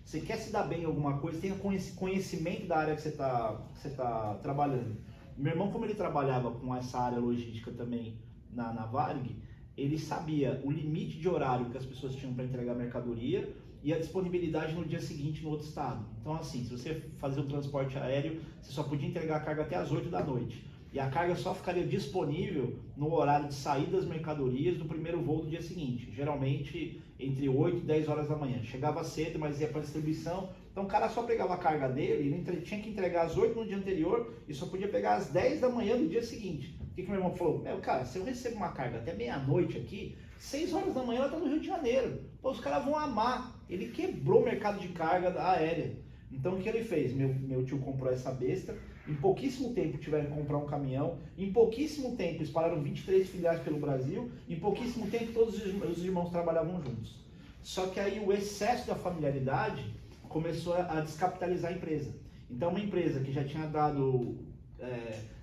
você quer se dar bem em alguma coisa, tenha conhecimento da área que você tá trabalhando. Meu irmão, como ele trabalhava com essa área logística também na Varig, ele sabia o limite de horário que as pessoas tinham para entregar mercadoria e a disponibilidade no dia seguinte no outro estado. Então, assim, se você fazia um transporte aéreo, você só podia entregar a carga até as 8 da noite. E a carga só ficaria disponível no horário de saída das mercadorias do primeiro voo do dia seguinte. Geralmente entre 8 e 10 horas da manhã. Chegava cedo, mas ia para distribuição. Então o cara só pegava a carga dele, ele tinha que entregar às 8 no dia anterior e só podia pegar às 10 da manhã do dia seguinte. O que meu irmão falou? Cara, se eu recebo uma carga até meia-noite aqui, 6 horas da manhã ela está no Rio de Janeiro. Pô, os caras vão amar. Ele quebrou o mercado de carga aérea. Então o que ele fez? Meu tio comprou essa besta. Em pouquíssimo tempo tiveram que comprar um caminhão, em pouquíssimo tempo espalharam 23 filiais pelo Brasil, em pouquíssimo tempo todos os irmãos trabalhavam juntos. Só que aí o excesso da familiaridade começou a descapitalizar a empresa. Então uma empresa que já tinha dado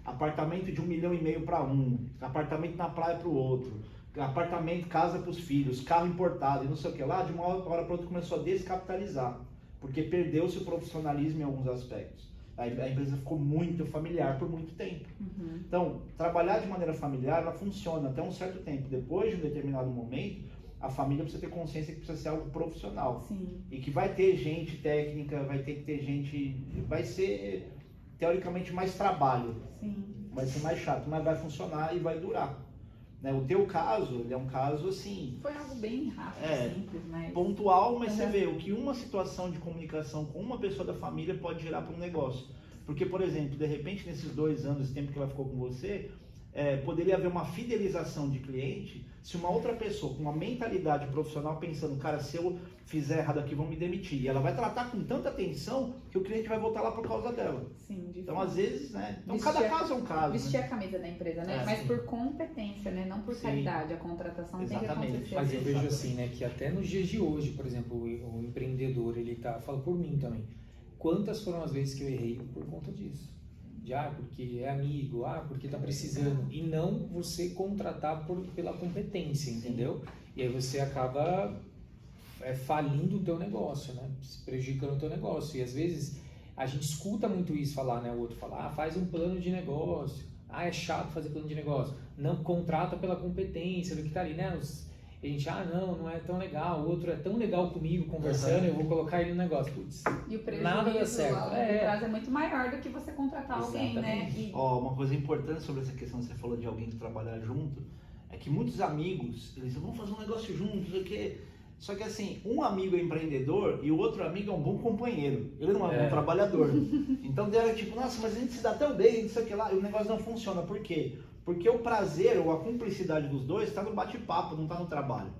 apartamento de 1,5 milhão para um, apartamento na praia para o outro, apartamento, casa para os filhos, carro importado e não sei o que lá, de uma hora para outra começou a descapitalizar, porque perdeu-se o profissionalismo em alguns aspectos. A empresa ficou muito familiar por muito tempo. Uhum. Então, trabalhar de maneira familiar, ela funciona até um certo tempo. Depois de um determinado momento, a família precisa ter consciência que precisa ser algo profissional. Sim. E que vai ter gente técnica, vai ter que ter gente... Vai ser, teoricamente, mais trabalho. Sim. Vai ser mais chato, mas vai funcionar e vai durar. Né? O teu caso, ele é um caso assim... Foi algo bem rápido, simples, né? Pontual, mas você vê o que uma situação de comunicação com uma pessoa da família pode gerar para um negócio. Porque, por exemplo, de repente, nesses 2 anos, esse tempo que ela ficou com você, poderia haver uma fidelização de cliente se uma outra pessoa com uma mentalidade profissional pensando, cara, se eu fizer errado aqui, vão me demitir. E ela vai tratar com tanta atenção que o cliente vai voltar lá por causa dela. Sim, então, às vezes, né? Então, cada caso é um caso. Vestir a camisa da empresa, né? Mas por competência, né? Não por qualidade. A contratação tem que acontecer. Mas eu vejo assim, né? Que até nos dias de hoje, por exemplo, o empreendedor, ele fala por mim também. Quantas foram as vezes que eu errei por conta disso? Porque é amigo, porque tá precisando. E não você contratar pela competência, entendeu? E aí você acaba falindo o teu negócio, né? Prejudicando o teu negócio. E às vezes a gente escuta muito isso falar, né? O outro fala, faz um plano de negócio. É chato fazer plano de negócio. Não contrata pela competência do que tá ali, né? A gente, não é tão legal, o outro é tão legal comigo conversando, eu vou colocar ele no negócio. Putz, e o prejuízo nada dá certo. É muito maior do que você contratar alguém, né? Uma coisa importante sobre essa questão que você falou de alguém trabalhar junto, é que muitos amigos, eles vão fazer um negócio juntos, só que assim, um amigo é empreendedor e o outro amigo é um bom companheiro, ele não é um bom trabalhador. Então dera tipo, nossa, mas a gente se dá tão bem, não sei o que lá, e o negócio não funciona. Por quê? Porque o prazer ou a cumplicidade dos dois está no bate-papo, não está no trabalho.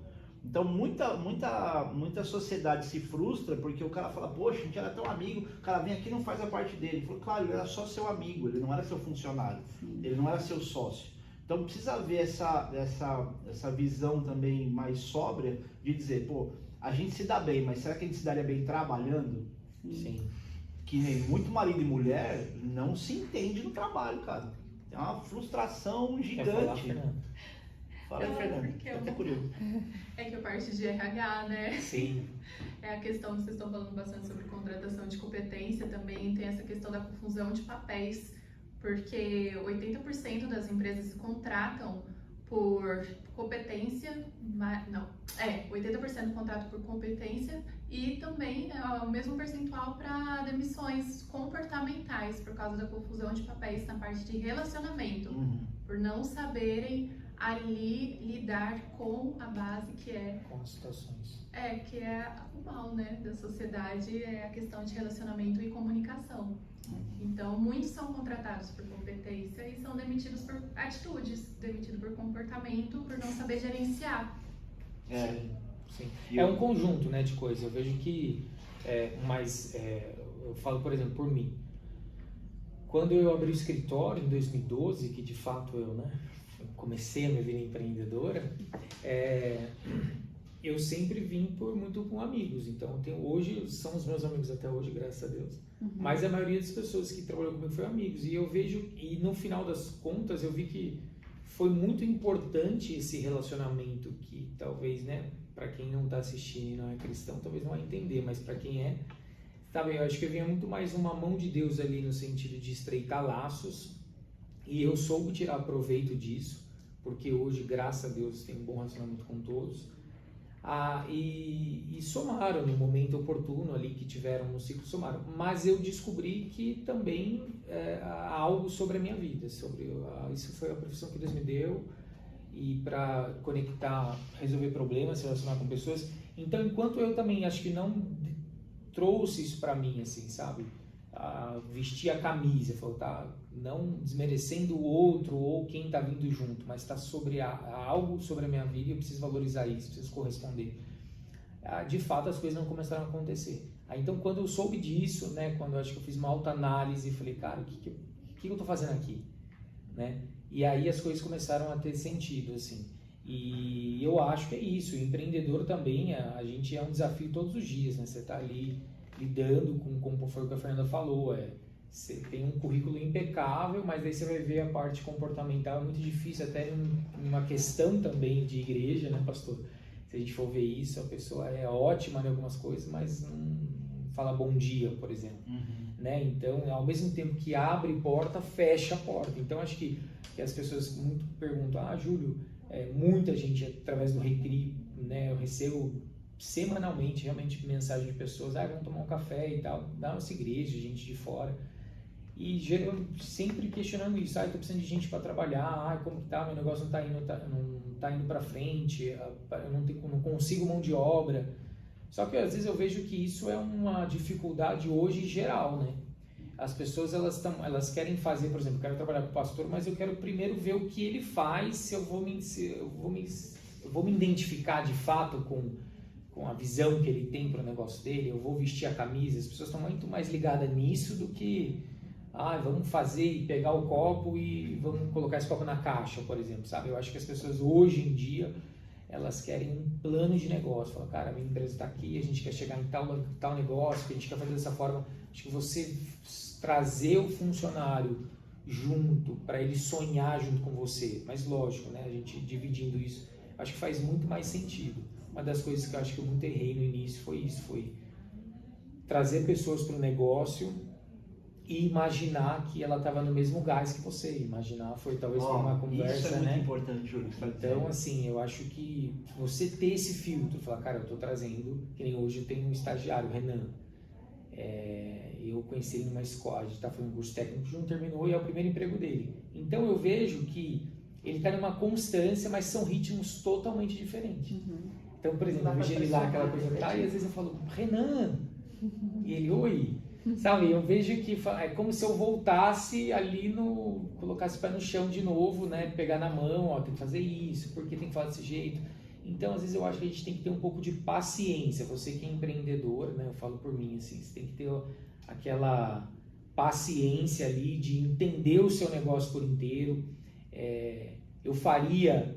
Então muita sociedade se frustra porque o cara fala, poxa, a gente era tão amigo, o cara vem aqui e não faz a parte dele. Ele falou, claro, ele era só seu amigo, ele não era seu funcionário, ele não era seu sócio. Então precisa haver essa visão também mais sóbria de dizer, a gente se dá bem, mas será que a gente se daria bem trabalhando? Sim. Que nem muito marido e mulher não se entende no trabalho, cara. É uma frustração gigante. Fala aí, Fernanda. Tô até curioso. É que eu parto de RH, né? Sim. É a questão, vocês estão falando bastante sobre contratação de competência, também tem essa questão da confusão de papéis, porque 80% das empresas contratam por competência, 80% contratam por competência e também o mesmo percentual para demissões comportamentais por causa da confusão de papéis na parte de relacionamento, por não saberem ali lidar com a base que é com as situações. Que é o mal, né, da sociedade, é a questão de relacionamento e comunicação. Então, muitos são contratados por competência e são demitidos por atitudes, demitidos por comportamento, por não saber gerenciar. Sim. É um conjunto, né, de coisas. Eu vejo que, eu falo, por exemplo, por mim. Quando eu abri o escritório em 2012, que de fato eu, comecei a minha vida empreendedora, eu sempre vim muito com amigos. Então, hoje são os meus amigos até hoje, graças a Deus. Mas a maioria das pessoas que trabalham comigo foi amigos. E eu vejo, e no final das contas, eu vi que foi muito importante esse relacionamento que talvez, né, para quem não está assistindo e não é cristão, talvez não vai entender, mas para quem é, sabe, eu acho que vinha muito mais uma mão de Deus ali no sentido de estreitar laços, e eu soube tirar proveito disso, porque hoje, graças a Deus, tenho um bom relacionamento com todos. E somaram no momento oportuno ali que tiveram no ciclo, somaram. Mas eu descobri que também há algo sobre a minha vida, isso foi a profissão que Deus me deu, e para conectar, resolver problemas, se relacionar com pessoas. Então, enquanto eu também acho que não trouxe isso para mim, assim, sabe? Vestir a camisa, falou, tá, não desmerecendo o outro ou quem está vindo junto, mas está sobre algo sobre a minha vida e eu preciso valorizar isso, preciso corresponder. De fato, as coisas não começaram a acontecer. Então, quando eu soube disso, né, quando eu acho que eu fiz uma autoanálise, falei, cara, o que eu estou fazendo aqui? Né? E aí as coisas começaram a ter sentido, assim. E eu acho que é isso, o empreendedor também, a gente é um desafio todos os dias, né? Você está ali lidando com, como foi o que a Fernanda falou, você tem um currículo impecável, mas aí você vai ver a parte comportamental, é muito difícil, até uma questão também de igreja, né, pastor? Se a gente for ver isso, a pessoa é ótima em algumas coisas, mas não fala bom dia, por exemplo. Né? Então, ao mesmo tempo que abre porta, fecha a porta. Então, acho que as pessoas muito perguntam, Júlio, muita gente, através do Recri, né, eu recebo semanalmente, realmente, mensagem de pessoas, vamos tomar um café e tal, da nossa igreja, gente de fora. E eu sempre questionando isso, eu tô precisando de gente para trabalhar, como que tá, meu negócio não tá indo para frente, eu não consigo mão de obra. Só que às vezes eu vejo que isso é uma dificuldade hoje geral, né? As pessoas, elas querem fazer, por exemplo, eu quero trabalhar com o pastor, mas eu quero primeiro ver o que ele faz, se eu vou me identificar de fato com a visão que ele tem para o negócio dele, eu vou vestir a camisa. As pessoas estão muito mais ligadas nisso do que vamos fazer e pegar o copo e vamos colocar esse copo na caixa, por exemplo, sabe? Eu acho que as pessoas hoje em dia, elas querem um plano de negócio. Falam, cara, a minha empresa está aqui, a gente quer chegar em tal negócio, que a gente quer fazer dessa forma. Acho que você trazer o funcionário junto, para ele sonhar junto com você, mas lógico, né? A gente dividindo isso, acho que faz muito mais sentido. Uma das coisas que eu acho que eu muito errei no início foi isso, foi trazer pessoas para o negócio e imaginar que ela estava no mesmo gás que você. Imaginar foi talvez uma conversa, isso é né? muito importante, Júlio. Então, assim, eu acho que você ter esse filtro, falar, cara, eu estou trazendo, que nem hoje eu tenho um estagiário, o Renan. Eu conheci ele numa escola, a gente está fazendo um curso técnico, não terminou e é o primeiro emprego dele. Então, eu vejo que ele está numa constância, mas são ritmos totalmente diferentes. Então, por exemplo, eu vejo ele lá, aquela coisa, e às vezes eu falo, Renan, e ele, oi, sabe? Eu vejo que é como se eu voltasse ali colocasse o pé no chão de novo, né? Pegar na mão, tem que fazer isso, porque tem que falar desse jeito. Então, às vezes eu acho que a gente tem que ter um pouco de paciência. Você que é empreendedor, né? Eu falo por mim, assim, você tem que ter aquela paciência ali de entender o seu negócio por inteiro. Eu faria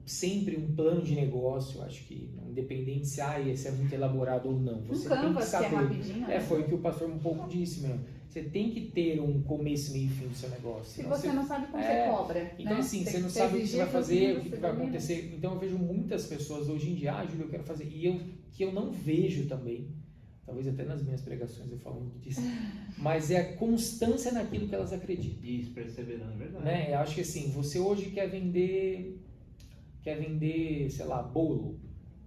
sempre um plano de negócio. Eu acho que independente se esse é muito elaborado ou não, você tem que saber. Rapidinho, né? Foi o que o pastor um pouco disse mesmo. Você tem que ter um começo, meio e fim do seu negócio. Se você não sabe como você cobra. Então, né? assim, você não sabe o que você vai fazer, o que vai acontecer. Então, eu vejo muitas pessoas hoje em dia, Júlio, eu quero fazer. E que eu não vejo também, talvez até nas minhas pregações eu falo muito disso, mas é a constância naquilo que elas acreditam. Isso, perseverando, é verdade. Né? Eu acho que assim, você hoje quer vender, sei lá, bolo.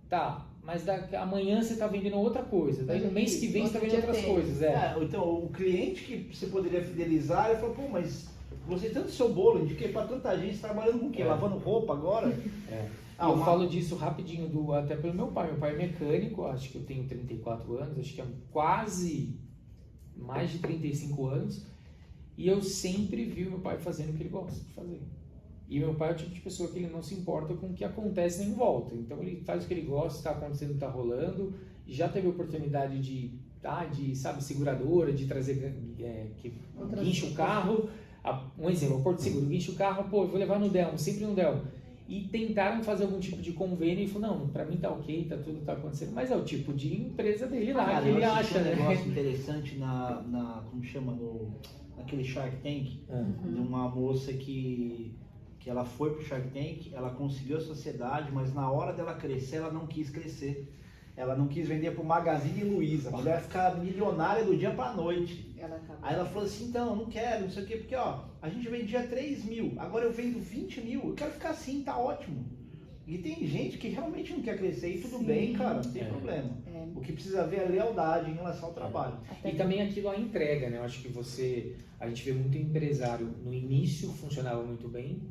Tá, mas amanhã você está vendendo outra coisa, daí no mês que vem você está vendendo outras coisas. Então, o cliente que você poderia fidelizar, ele falou, mas gostei tanto do seu bolo, indiquei para tanta gente, trabalhando com o quê? Lavando roupa agora? Eu falo disso rapidinho, até pelo meu pai. Meu pai é mecânico, acho que eu tenho 34 anos, acho que é quase mais de 35 anos, e eu sempre vi o meu pai fazendo o que ele gosta de fazer. E meu pai é o tipo de pessoa que ele não se importa com o que acontece em volta. Então ele faz o que ele gosta, está acontecendo, está rolando. Já teve oportunidade de sabe, seguradora, de trazer guincha o carro. Um exemplo, o Porto Seguro, guincha o carro, eu vou levar no Delmo, sempre no Delmo. E tentaram fazer algum tipo de convênio e falou, não, pra mim tá ok, tudo tá acontecendo. Mas é o tipo de empresa dele lá, que ele acha, né? Um negócio interessante como chama, naquele Shark Tank, de uma moça que que ela foi pro Shark Tank, ela conseguiu a sociedade, mas na hora dela crescer, ela não quis crescer. Ela não quis vender pro Magazine Luiza. A mulher ficar milionária do dia pra noite. Aí ela falou assim, então, eu não quero, não sei o quê, porque ó, a gente vendia 3 mil, agora eu vendo 20 mil, eu quero ficar assim, tá ótimo. E tem gente que realmente não quer crescer e tudo bem, cara, não tem problema. O que precisa ver é a lealdade em relação ao trabalho. E também aquilo a entrega, né? Eu acho que a gente vê muito empresário, no início funcionava muito bem,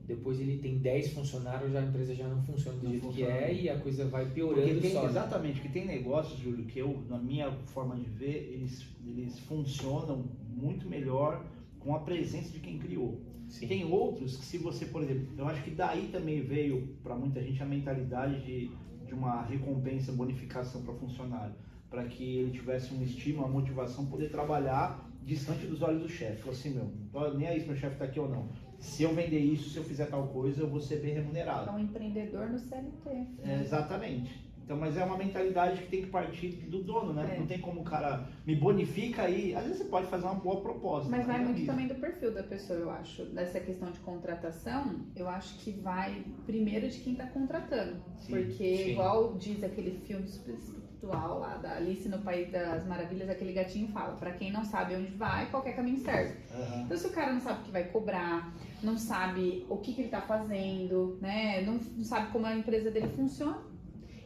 depois ele tem 10 funcionários, a empresa já não funciona do jeito que é e a coisa vai piorando só. Exatamente, que tem negócios, Júlio, que eu, na minha forma de ver, eles funcionam muito melhor com a presença de quem criou. Sim. Tem outros que se você, por exemplo, eu acho que daí também veio para muita gente a mentalidade de uma recompensa, bonificação para funcionário, para que ele tivesse um estímulo, uma motivação, poder trabalhar distante dos olhos do chefe. Falou assim, meu, nem é isso, meu chefe está aqui ou não. Se eu vender isso, se eu fizer tal coisa, eu vou ser bem remunerado. É um empreendedor no CLT. Exatamente. Então, mas é uma mentalidade que tem que partir do dono, né? Não tem como o cara me bonifica aí. Às vezes você pode fazer uma boa proposta. Mas vai muito também do perfil da pessoa, eu acho. Dessa questão de contratação, eu acho que vai primeiro de quem está contratando. Sim, porque igual diz aquele filme espiritual lá da Alice no País das Maravilhas, aquele gatinho fala, para quem não sabe onde vai, qualquer caminho serve. Então se o cara não sabe o que vai cobrar, não sabe o que ele está fazendo, né? Não sabe como a empresa dele funciona.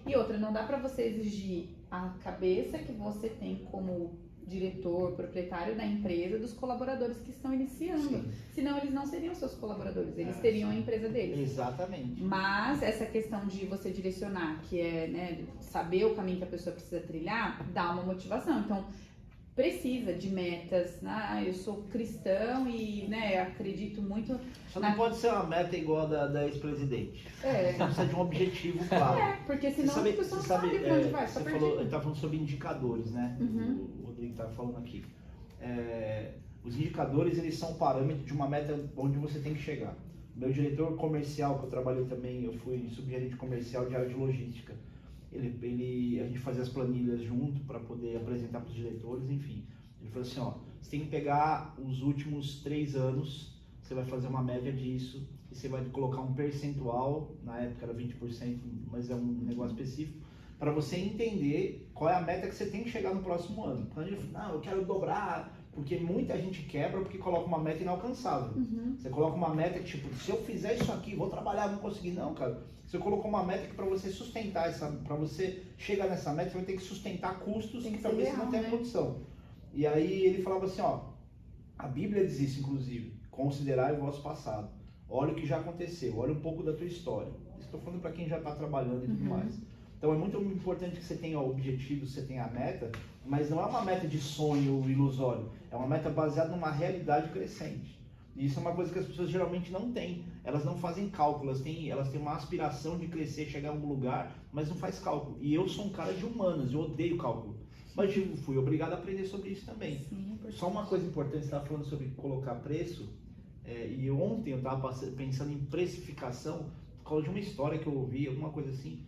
E outra, não dá para você exigir a cabeça que você tem como diretor, proprietário da empresa, dos colaboradores que estão iniciando. Sim. Senão eles não seriam seus colaboradores, eles teriam a empresa deles. Exatamente. Mas essa questão de você direcionar, que é, né, saber o caminho que a pessoa precisa trilhar, dá uma motivação. Então, precisa de metas, né? Eu sou cristão e, né, acredito muito... Só não pode ser uma meta igual a da ex-presidente. Você precisa de um objetivo claro. Porque senão a pessoa não sabe pra onde vai, você falou, ele tá falando sobre indicadores, né? O Rodrigo tá falando aqui. Os indicadores, eles são parâmetros de uma meta onde você tem que chegar. Meu diretor comercial, que eu trabalhei também, eu fui subgerente comercial de área de logística. A gente fazia as planilhas junto para poder apresentar para os diretores, enfim. Ele falou assim, ó, você tem que pegar os últimos 3 anos, você vai fazer uma média disso, e você vai colocar um percentual, na época era 20%, mas é um negócio específico, para você entender qual é a meta que você tem que chegar no próximo ano. Então a gente falou, não, eu quero dobrar, porque muita gente quebra porque coloca uma meta inalcançável. Você coloca uma meta que, tipo, se eu fizer isso aqui, vou trabalhar, vou conseguir. Não, cara. Você colocou uma meta que para você sustentar para você chegar nessa meta, você vai ter que sustentar custos que talvez você não tenha produção. E aí ele falava assim, ó, a Bíblia diz isso, inclusive, considerai o vosso passado. Olha o que já aconteceu, olha um pouco da tua história. Estou falando para quem já está trabalhando e tudo mais. Então é muito importante que você tenha o objetivo, você tenha a meta, mas não é uma meta de sonho ilusório, é uma meta baseada numa realidade crescente. E isso é uma coisa que as pessoas geralmente não têm. Elas não fazem cálculo, elas têm uma aspiração de crescer, chegar em algum lugar, mas não faz cálculo. E eu sou um cara de humanas, eu odeio cálculo. Mas fui obrigado a aprender sobre isso também. Sim, só uma coisa importante, você estava falando sobre colocar preço, e ontem eu estava pensando em precificação, por causa de uma história que eu ouvi, alguma coisa assim,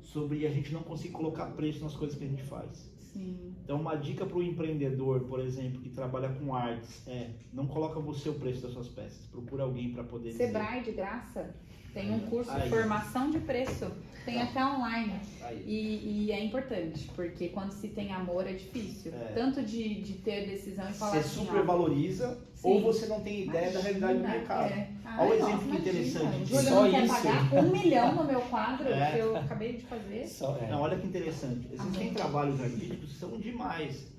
sobre a gente não conseguir colocar preço nas coisas que a gente faz. Sim. Então uma dica para o empreendedor, por exemplo, que trabalha com artes, não coloca você o preço das suas peças, procura alguém para poder Sebrae de graça, tem um curso de formação de preço, tem até online. E é importante, porque quando se tem amor é difícil, tanto de ter decisão e falar você assim... Você supervaloriza ou você não tem ideia da realidade do mercado. Olha o exemplo que interessante. Júlio não quer pagar 1 milhão no meu quadro que eu acabei de fazer. Não, olha que interessante. Existem trabalhos artísticos que são demais,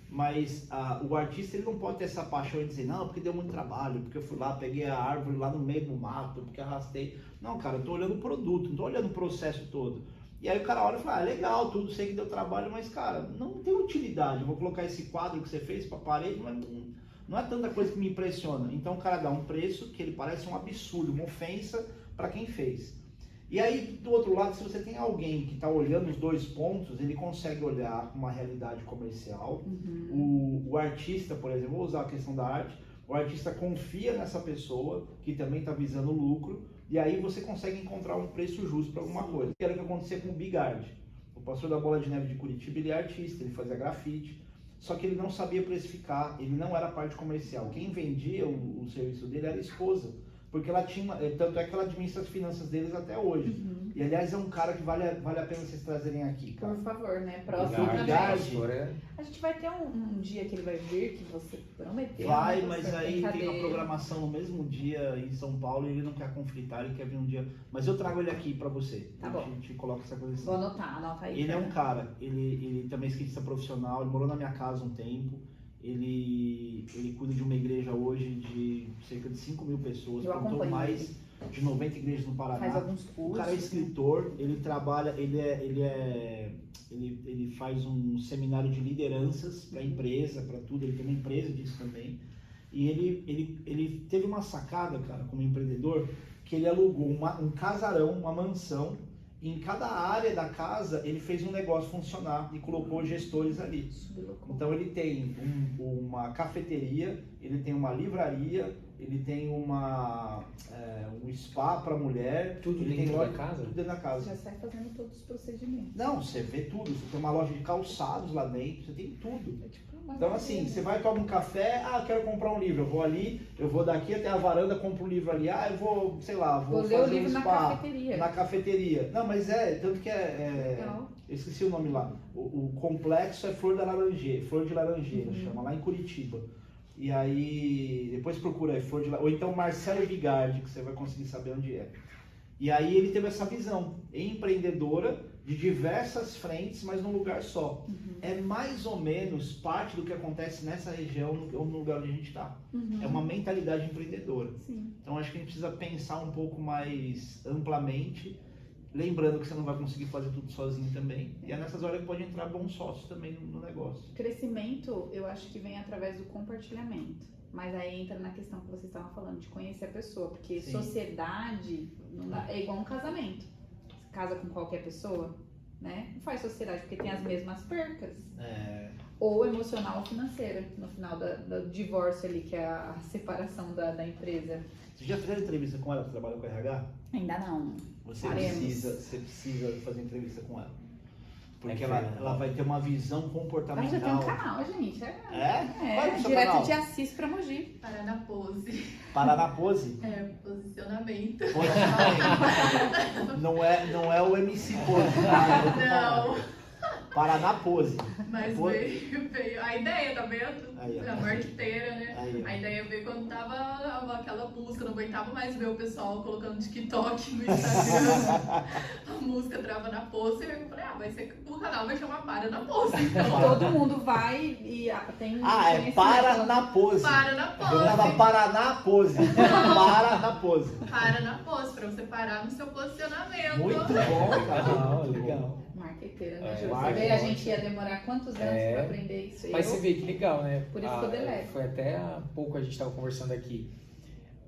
mas o artista ele não pode ter essa paixão de dizer, não, porque deu muito trabalho, porque eu fui lá, peguei a árvore lá no meio do mato, porque arrastei. Não, cara, eu tô olhando o produto, não tô olhando o processo todo. E aí o cara olha e fala, legal, tudo, sei que deu trabalho, mas cara, não tem utilidade. Eu vou colocar esse quadro que você fez pra parede, mas não é tanta coisa que me impressiona. Então o cara dá um preço que ele parece um absurdo, uma ofensa para quem fez. E aí, do outro lado, se você tem alguém que está olhando os 2 pontos, ele consegue olhar uma realidade comercial. O artista, por exemplo, vou usar a questão da arte, o artista confia nessa pessoa que também está visando lucro, e aí você consegue encontrar um preço justo para alguma coisa. Era o que acontecia com o Bigard. O pastor da Bola de Neve de Curitiba, ele é artista, ele fazia grafite, só que ele não sabia precificar, ele não era parte comercial. Quem vendia o serviço dele era a esposa, porque ela tinha, tanto é que ela administra as finanças deles até hoje. Uhum. E aliás é um cara que vale a pena vocês trazerem aqui, cara. Por favor, né? Próximo Obrigado. também. A gente vai ter um dia que ele vai vir, que você prometeu. Vai, né, mas professor? aí tem uma Brincadeira. programação no mesmo dia em São Paulo e ele não quer conflitar, ele quer vir um dia. Mas eu trago ele aqui pra você. Tá Eu bom. te coloco essa coisa assim. Vou anotar, anota aí. Ele é um cara, ele também é skatista profissional, ele morou na minha casa um tempo. Ele cuida de uma igreja hoje de cerca de 5 mil pessoas, Eu contou acompanho mais ele. de 90 igrejas no Paraná. Faz alguns O cursos. cara é escritor, ele trabalha, ele faz um seminário de lideranças para empresa, para tudo, ele tem uma empresa disso também. E ele teve uma sacada, cara, como empreendedor, que ele alugou um casarão, uma mansão, e em cada área da casa ele fez um negócio funcionar e colocou gestores ali. Então ele tem uma cafeteria, ele tem uma livraria, ele tem um spa para mulher. Tudo ele dentro tem da casa? Tudo dentro da casa. Já sai fazendo todos os procedimentos. Não, você vê tudo. Você tem uma loja de calçados lá dentro, você tem tudo. É tipo uma Então assim, você vai tomar um café, quero comprar um livro, eu vou ali, eu vou daqui até a varanda, compro um livro ali, eu vou, sei lá, vou ler o fazer livro um na spa cafeteria. na cafeteria. Não, mas tanto que Legal. eu esqueci o nome lá. O complexo é Flor de Laranjeira, chama, lá em Curitiba. E aí, depois procura aí, ou então Marcelo Vigardi, que você vai conseguir saber onde é. E aí ele teve essa visão empreendedora de diversas frentes, mas num lugar só. É mais ou menos parte do que acontece nessa região, ou no lugar onde a gente está. É uma mentalidade empreendedora. Sim. Então acho que a gente precisa pensar um pouco mais amplamente, lembrando que você não vai conseguir fazer tudo sozinho também. E é nessas horas que pode entrar bons sócios também no negócio. Crescimento, eu acho que vem através do compartilhamento. Mas aí entra na questão que vocês estavam falando, de conhecer a pessoa. Porque Sim. sociedade é igual um casamento. Você casa com qualquer pessoa, né? Não faz sociedade, porque tem as mesmas percas. Ou emocional ou financeira, no final do divórcio ali, que é a separação da empresa. Você já fez entrevista com ela que trabalha com RH? Ainda não. Você Faremos. precisa fazer entrevista com ela. Porque É que ela vai ter uma visão Ela comportamental. já tem um canal, gente. Qual é o seu direto canal? de Assis pra Mogi. Paraná Pose. Paraná Pose? Posicionamento. Posicionamento. Não é o MC Pose. Não. Paraná Pose. Mas Pose. veio a ideia, tá vendo? Aí, ó. A marqueteira, né? Aí, ó. A ideia veio quando tava aquela música, não aguentava mais ver o pessoal colocando TikTok no Instagram. A música trava na pose, e eu falei, vai ser o canal vai chamar Para na Pose. Então, Todo mundo vai e tem É Para na Pose. Para na Eu tava Pose. Paraná Pose. Para na Pose. Para na Pose, pra você parar no seu posicionamento. Muito bom, cara. Legal. Marqueteira, né, É, Ju? Você marketing. vê, a gente ia demorar quantos anos pra aprender isso? Mas você vê que legal, né? Por isso que eu deleto. Foi até há pouco a gente estava conversando aqui.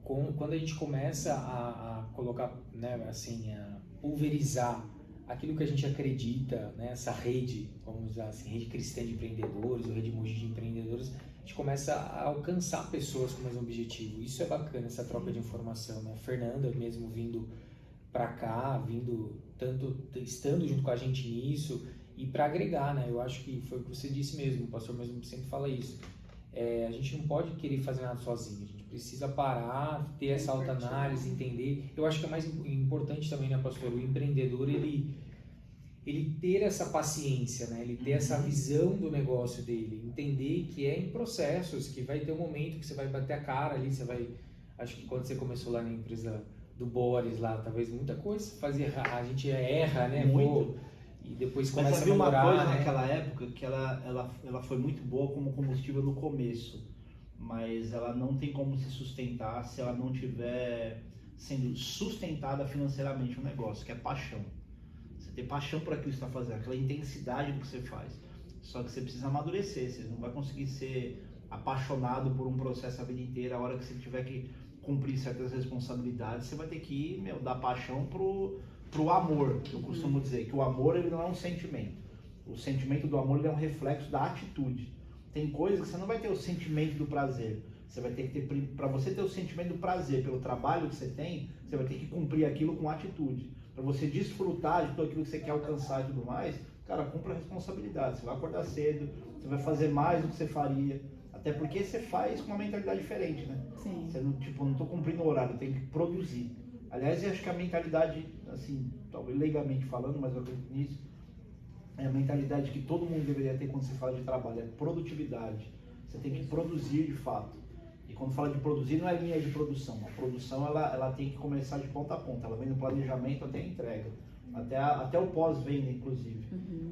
Quando a gente começa a colocar, né, assim, a pulverizar aquilo que a gente acredita, né, essa rede, vamos usar assim, rede cristã de empreendedores, ou rede Mogi de empreendedores, a gente começa a alcançar pessoas com o mesmo objetivo. Isso é bacana, essa troca de informação, né? A Fernanda mesmo vindo para cá, estando junto com a gente nisso e para agregar, né? Eu acho que foi o que você disse mesmo, o pastor mesmo sempre fala isso. A gente não pode querer fazer nada sozinho, a gente precisa parar, ter essa autoanálise, entender. Eu acho que é mais importante também, né, pastor, o empreendedor, ele ter essa paciência, né? Ele ter essa visão do negócio dele, entender que é em processos, que vai ter um momento que você vai bater a cara ali, você vai... Acho que quando você começou lá na empresa do Boris lá, talvez muita coisa a gente erra, né? Muito. E depois Mas começa a havia uma melhorar, coisa né? naquela época que ela foi muito boa como combustível no começo, mas ela não tem como se sustentar se ela não tiver sendo sustentada financeiramente o negócio, que é paixão. Você ter paixão por aquilo que você está fazendo, aquela intensidade do que você faz. Só que você precisa amadurecer, você não vai conseguir ser apaixonado por um processo a vida inteira. A hora que você tiver que cumprir certas responsabilidades, você vai ter que dar paixão pro amor. Eu costumo dizer que o amor, ele não é um sentimento. O sentimento do amor, ele é um reflexo da atitude. Tem coisas que você não vai ter o sentimento do prazer. Você vai ter que ter, para você ter o sentimento do prazer pelo trabalho que você tem, você vai ter que cumprir aquilo com atitude. Para você desfrutar de tudo aquilo que você quer alcançar e tudo mais, cara, cumpra a responsabilidade. Você vai acordar cedo, você vai fazer mais do que você faria. Até porque você faz com uma mentalidade diferente, né? Sim. Você não, tipo, não tô cumprindo o horário, eu tenho que produzir. Aliás, eu acho que a mentalidade, assim, talvez legalmente falando, mas eu acredito nisso, é a mentalidade que todo mundo deveria ter quando se fala de trabalho, é produtividade. Você tem que produzir de fato. E quando fala de produzir, não é linha de produção. A produção, ela tem que começar de ponta a ponta. Ela vem do planejamento até a entrega. Até o pós-venda, inclusive.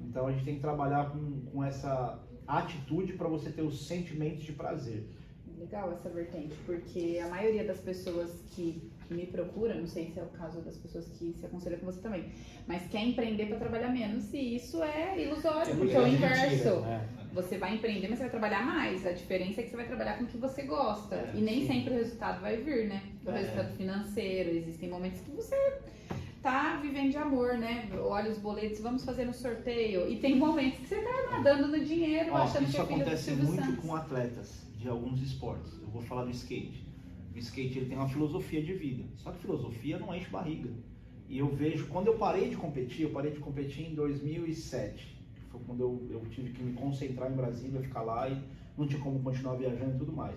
Então, a gente tem que trabalhar com essa atitude para você ter os sentimentos de prazer. Legal essa vertente, porque a maioria das pessoas que me procuram, não sei se é o caso das pessoas que se aconselham com você também, mas quer empreender para trabalhar menos, e isso é ilusório, porque é o inverso. Você vai empreender, mas você vai trabalhar mais. A diferença é que você vai trabalhar com o que você gosta. E nem sim. sempre o resultado vai vir, né? O resultado financeiro. Existem momentos que você tá vivendo de amor, né? Olha os boletos, vamos fazer um sorteio. E tem momentos que você tá nadando no dinheiro, achando que isso é filho do acontece Silvio muito Santos. com atletas de alguns esportes. Eu vou falar do skate. O skate ele tem uma filosofia de vida. Só que filosofia não enche barriga. E eu vejo, quando eu parei de competir em 2007. Foi quando eu tive que me concentrar em Brasília, ficar lá e não tinha como continuar viajando e tudo mais.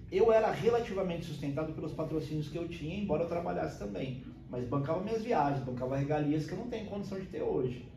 Eu era relativamente sustentado pelos patrocínios que eu tinha, embora eu trabalhasse também. Mas bancava minhas viagens, bancava regalias que eu não tenho condição de ter hoje.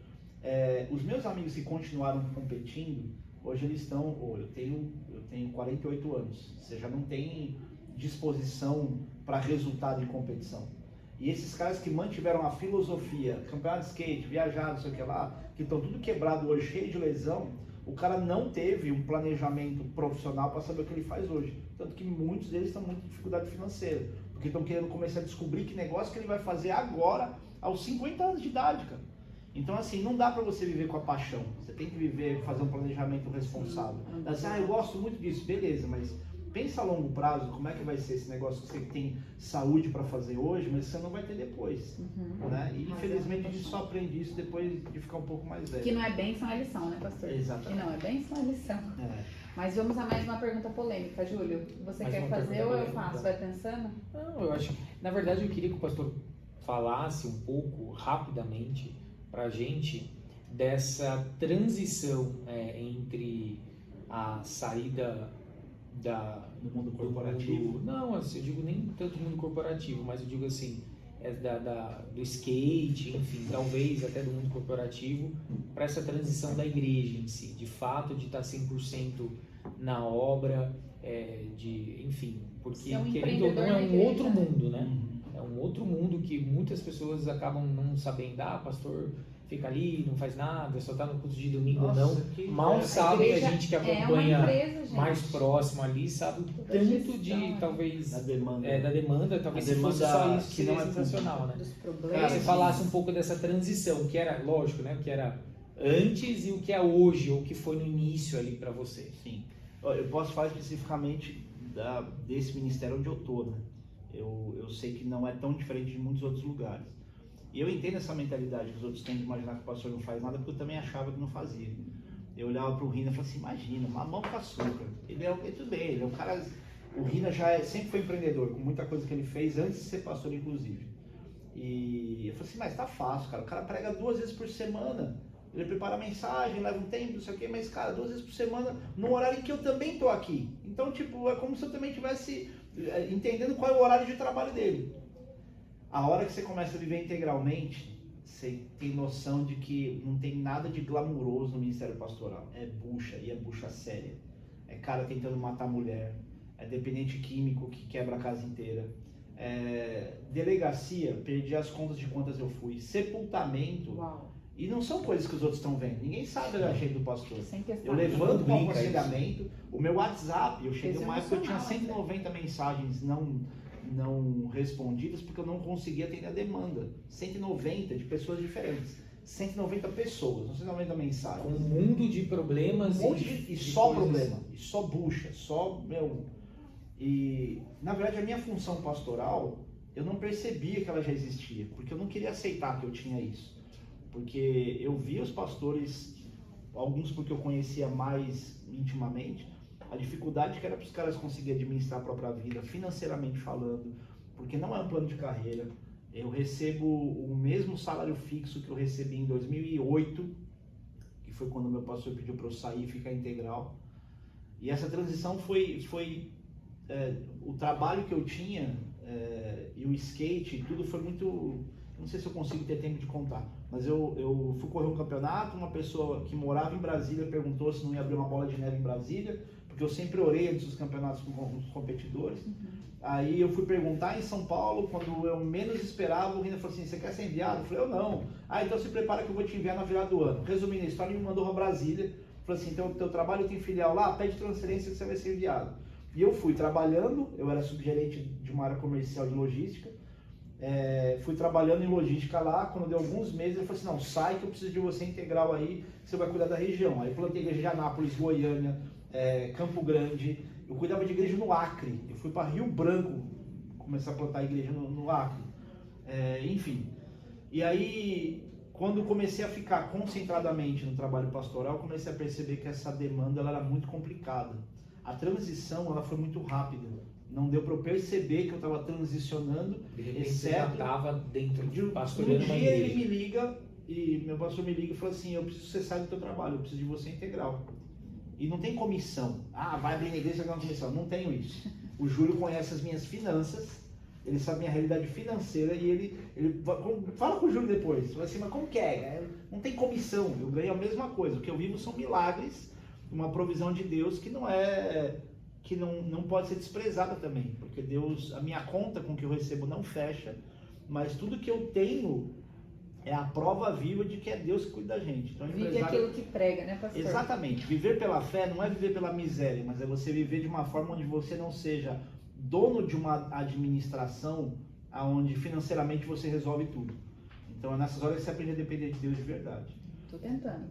Os meus amigos que continuaram competindo, hoje eles estão... Eu tenho 48 anos. Você já não tem disposição para resultado de competição. E esses caras que mantiveram a filosofia, campeonato de skate, viajar, não sei o que lá, que estão tudo quebrado hoje, cheio de lesão, o cara não teve um planejamento profissional para saber o que ele faz hoje. Tanto que muitos deles estão com muita dificuldade financeira, porque estão querendo começar a descobrir que negócio que ele vai fazer agora, aos 50 anos de idade, cara. Então, assim, não dá para você viver com a paixão. Você tem que fazer um planejamento responsável. Eu gosto muito disso, beleza, mas pensa a longo prazo, como é que vai ser esse negócio que você tem saúde para fazer hoje, mas você não vai ter depois, né? E infelizmente a gente só aprende isso depois de ficar um pouco mais velho. Que não é bênção, é lição, né, pastor? Exatamente. Que não é bênção, é lição. Mas vamos a mais uma pergunta polêmica, Júlio. Você Mais quer uma fazer pergunta ou eu polêmica. faço? Vai pensando? Não, eu acho. Na verdade, eu queria que o pastor falasse um pouco, rapidamente, pra gente, dessa transição entre a saída No mundo corporativo? Não, assim, eu digo nem tanto mundo corporativo, mas eu digo assim, do skate, enfim, talvez até do mundo corporativo, para essa transição da igreja em si, de fato, de estar 100% na obra, enfim, porque Ser um querendo ou não empreendedor é na um igreja, outro né? mundo, né? É um outro mundo que muitas pessoas acabam não sabendo, pastor fica ali, não faz nada, só tá no culto de domingo ou não. Mal sabe a gente que acompanha mais próximo ali, sabe o tanto de, talvez, da demanda. Da demanda, talvez A se fosse demanda só isso, que seria não é sensacional, né? Dos Que problemas. você falasse um pouco dessa transição, que era, lógico, né? O que era antes e o que é hoje, ou o que foi no início ali para você. Sim. Eu posso falar especificamente desse ministério onde eu tô, né? Eu sei que não é tão diferente de muitos outros lugares. E eu entendo essa mentalidade que os outros têm de imaginar que o pastor não faz nada, porque eu também achava que não fazia. Eu olhava para o Rina e falava assim, imagina, mamão com açúcar. Tudo bem, ele é um cara... O Rina sempre foi empreendedor, com muita coisa que ele fez antes de ser pastor, inclusive. E eu falei assim, mas tá fácil, cara. O cara prega 2 vezes por semana. Ele prepara mensagem, leva um tempo, não sei o quê, mas, cara, 2 vezes por semana, no horário em que eu também tô aqui. Então, tipo, é como se eu também estivesse entendendo qual é o horário de trabalho dele. A hora que você começa a viver integralmente, você tem noção de que não tem nada de glamuroso no ministério pastoral. É bucha, e é bucha séria. É cara tentando matar mulher, é dependente químico que quebra a casa inteira. Delegacia, perdi as contas de quantas eu fui. Sepultamento. Uau. E não são coisas que os outros estão vendo. Ninguém sabe da agenda do pastor. Sem questão. Eu levanto com Brinca aconselhamento. O meu WhatsApp, eu cheguei numa época que eu tinha Emocional, 190 mensagens não respondidas porque eu não conseguia atender a demanda. 190 de pessoas diferentes. 190 pessoas, não 190 mensagens. Com um mundo de problemas E só problema, e só bucha, E, na verdade, a minha função pastoral, eu não percebia que ela já existia, porque eu não queria aceitar que eu tinha isso. Porque eu via os pastores, alguns porque eu conhecia mais intimamente, a dificuldade que era para os caras conseguirem administrar a própria vida, financeiramente falando, porque não é um plano de carreira. Eu recebo o mesmo salário fixo que eu recebi em 2008, que foi quando meu pastor pediu para eu sair e ficar integral. E essa transição foi o trabalho que eu tinha e o skate, tudo foi muito... Não sei se eu consigo ter tempo de contar, mas eu fui correr um campeonato, uma pessoa que morava em Brasília perguntou se não ia abrir uma bola de neve em Brasília, porque eu sempre orei antes dos campeonatos com os competidores. Aí eu fui perguntar em São Paulo, quando eu menos esperava, o Rina falou assim, você quer ser enviado? Eu falei, eu não. Então se prepara que eu vou te enviar na virada do ano. Resumindo a história, ele me mandou para Brasília, falou assim, então teu trabalho tem filial lá, pede transferência que você vai ser enviado. E eu fui trabalhando, eu era subgerente de uma área comercial de logística, fui trabalhando em logística lá, quando deu alguns meses, ele falou assim, não, sai que eu preciso de você integral aí, que você vai cuidar da região. Aí plantei igreja de Anápolis, Goiânia, Campo Grande, eu cuidava de igreja no Acre, eu fui para Rio Branco começar a plantar igreja no Acre, enfim. E aí, quando comecei a ficar concentradamente no trabalho pastoral, comecei a perceber que essa demanda ela era muito complicada. A transição ela foi muito rápida. Não deu para eu perceber que eu estava transicionando, De repente exceto... você já estava dentro de Um pastoreando uma dia igreja. ele me liga, e meu pastor me liga e fala assim, eu preciso que você saia do teu trabalho, eu preciso de você integral. E não tem comissão. Vai abrir na igreja, não tem comissão. Não tenho isso. O Júlio conhece as minhas finanças, ele sabe minha realidade financeira e ele fala com o Júlio depois. Fala assim, mas como que é? Não tem comissão, eu ganho a mesma coisa. O que eu vivo são milagres, uma provisão de Deus que não pode ser desprezada também. Porque Deus, a minha conta com que eu recebo não fecha, mas tudo que eu tenho é a prova viva de que é Deus que cuida da gente. Então, Vive aquilo que prega, né, pastor? Exatamente. Viver pela fé não é viver pela miséria, mas é você viver de uma forma onde você não seja dono de uma administração onde financeiramente você resolve tudo. Então é nessas horas que você aprende a depender de Deus de verdade. Tô tentando.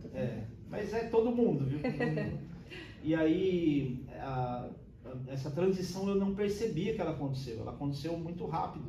Mas é todo mundo, viu? Todo mundo. E aí, essa transição eu não percebia que ela aconteceu. Ela aconteceu muito rápido.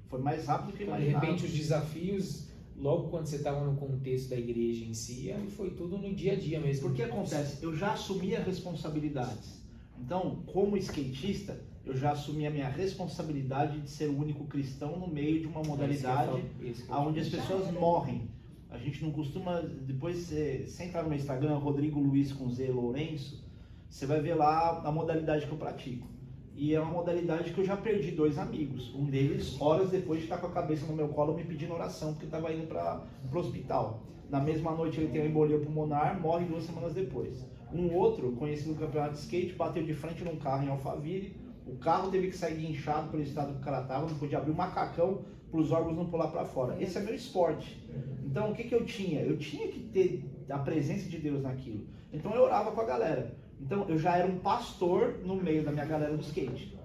Foi mais rápido do que eu Então, de imaginava. repente, os desafios, logo quando você estava no contexto da igreja em si, foi tudo no dia a dia mesmo. Porque acontece, eu já assumia responsabilidades. Então, como skatista, eu já assumi a minha responsabilidade de ser o único cristão no meio de uma modalidade onde as pessoas morrem. A gente não costuma, depois você entrar no meu Instagram, Rodrigo Luiz com Z Lourenço, você vai ver lá a modalidade que eu pratico. E é uma modalidade que eu já perdi 2 amigos. Um deles, horas depois de estar com a cabeça no meu colo, me pedindo oração, porque estava indo para o hospital. Na mesma noite ele tem uma embolia pulmonar, morre 2 semanas depois. Um outro, conhecido no campeonato de skate, bateu de frente num carro em Alphaville. O carro teve que sair guinchado pelo estado que o cara estava, não podia abrir o macacão para os órgãos não pular para fora. Esse é meu esporte. Então o que eu tinha? Eu tinha que ter a presença de Deus naquilo. Então eu orava com a galera. Então eu já era um pastor no meio da minha galera do skate.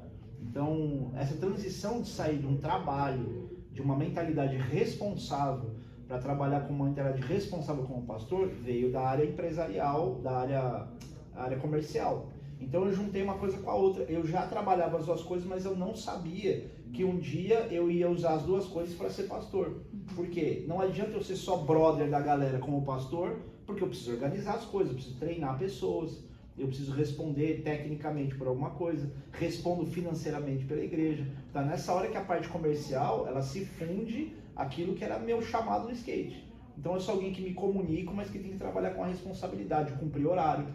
Então essa transição de sair de um trabalho, de uma mentalidade responsável para trabalhar com uma mentalidade responsável como pastor, veio da área empresarial, da área comercial. Então eu juntei uma coisa com a outra. Eu já trabalhava as 2 coisas, mas eu não sabia que um dia eu ia usar as 2 coisas para ser pastor. Por quê? Não adianta eu ser só brother da galera como pastor, porque eu preciso organizar as coisas, eu preciso treinar pessoas, eu preciso responder tecnicamente por alguma coisa, respondo financeiramente pela igreja. Então nessa hora que a parte comercial, ela se funde aquilo que era meu chamado no skate. Então eu sou alguém que me comunico, mas que tem que trabalhar com a responsabilidade, cumprir horário.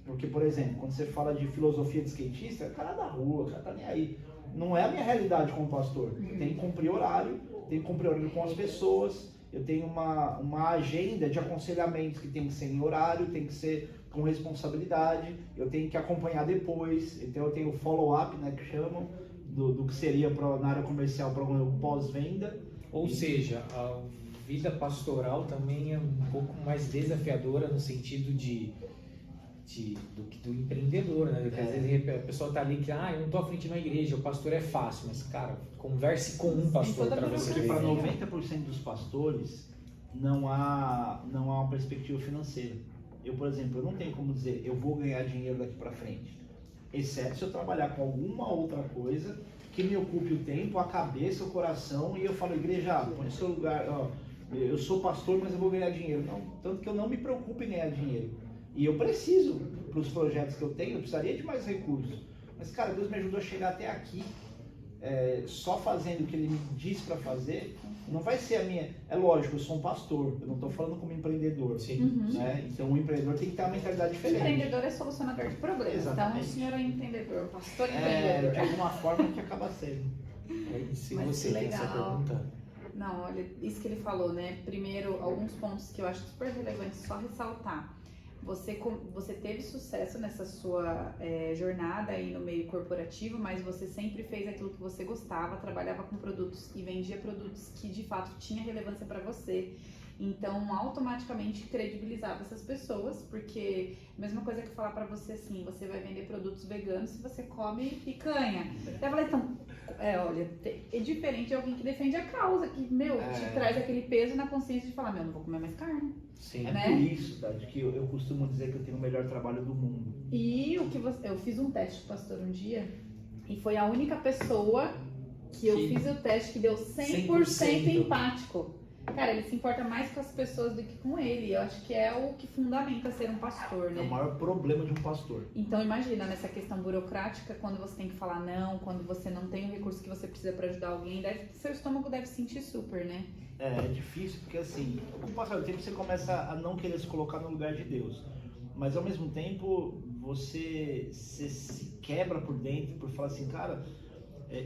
Porque, por exemplo, quando você fala de filosofia de skatista, é o cara da rua, o cara tá nem aí. Não é a minha realidade como pastor. Eu tenho que cumprir horário, tenho que cumprir horário com as pessoas, eu tenho uma agenda de aconselhamentos que tem que ser em horário, tem que ser com responsabilidade, eu tenho que acompanhar depois, então eu tenho o follow-up, né, que chamam, do que seria na área comercial para o pós-venda. Ou seja, a vida pastoral também é um pouco mais desafiadora no sentido do empreendedor, né? Porque às vezes a pessoa tá ali que, eu não tô à frente de uma igreja, o pastor é fácil, mas cara, converse com um pastor para você ver. Para 90% dos pastores não há uma perspectiva financeira. Eu, por exemplo, eu não tenho como dizer, eu vou ganhar dinheiro daqui para frente, exceto se eu trabalhar com alguma outra coisa que me ocupe o tempo, a cabeça, o coração, e eu falo, igreja, põe no seu lugar, eu sou pastor, mas eu vou ganhar dinheiro. Não, tanto que eu não me preocupo em ganhar dinheiro. E eu preciso, para os projetos que eu tenho, eu precisaria de mais recursos. Mas, cara, Deus me ajudou a chegar até aqui, só fazendo o que Ele me disse para fazer, Não vai ser a minha... É lógico, eu sou um pastor, eu não estou falando como empreendedor. Sim. Né? Então o empreendedor tem que ter uma mentalidade diferente. Empreendedor é solucionador de problemas. Exatamente. Então o senhor é empreendedor, pastor De empreendedor. alguma forma que acaba sendo. E se Mas você que tem essa legal. pergunta, Não, olha, isso que ele falou, né? Primeiro, alguns pontos que eu acho super relevantes só ressaltar. Você teve sucesso nessa sua jornada aí no meio corporativo, mas você sempre fez aquilo que você gostava, trabalhava com produtos e vendia produtos que de fato tinha relevância para você. Então, automaticamente credibilizava essas pessoas, porque mesma coisa que falar pra você assim, você vai vender produtos veganos se você come picanha. Você vai falar, então, olha, é diferente de alguém que defende a causa, que, te traz aquele peso na consciência de falar, não vou comer mais carne. sim. É Né? por isso, Tati, que eu costumo dizer que eu tenho o melhor trabalho do mundo. E o que eu fiz um teste com o pastor um dia, e foi a única pessoa que eu fiz o teste que deu 100% empático. Cara, ele se importa mais com as pessoas do que com ele. Eu acho que é o que fundamenta ser um pastor, né? É o maior problema de um pastor. Então imagina, nessa questão burocrática, quando você tem que falar não, quando você não tem o recurso que você precisa para ajudar alguém, seu estômago deve sentir super, né? É difícil porque assim, com o passar do tempo você começa a não querer se colocar no lugar de Deus. Mas ao mesmo tempo, você se quebra por dentro por falar assim, cara,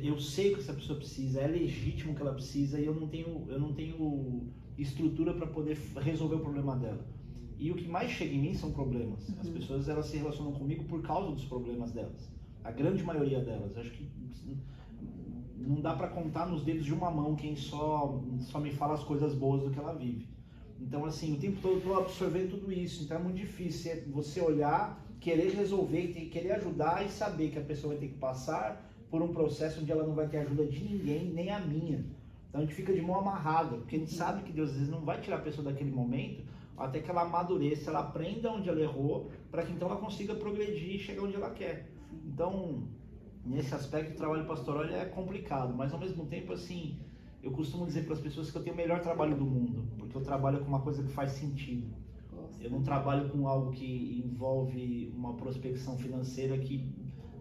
eu sei o que essa pessoa precisa, é legítimo que ela precisa e eu não tenho estrutura para poder resolver o problema dela. E o que mais chega em mim são problemas. As pessoas elas se relacionam comigo por causa dos problemas delas. A grande maioria delas. Acho que não dá para contar nos dedos de uma mão quem só me fala as coisas boas do que ela vive. Então assim, o tempo todo eu estou absorvendo tudo isso. Então é muito difícil você olhar, querer resolver, querer ajudar e saber que a pessoa vai ter que passar por um processo onde ela não vai ter ajuda de ninguém, nem a minha. Então a gente fica de mão amarrada, porque a gente sabe que Deus às vezes não vai tirar a pessoa daquele momento até que ela amadureça, ela aprenda onde ela errou, para que então ela consiga progredir e chegar onde ela quer. Então, nesse aspecto, o trabalho pastoral é complicado, mas ao mesmo tempo, assim, eu costumo dizer para as pessoas que eu tenho o melhor trabalho do mundo, porque eu trabalho com uma coisa que faz sentido. Eu não trabalho com algo que envolve uma prospecção financeira que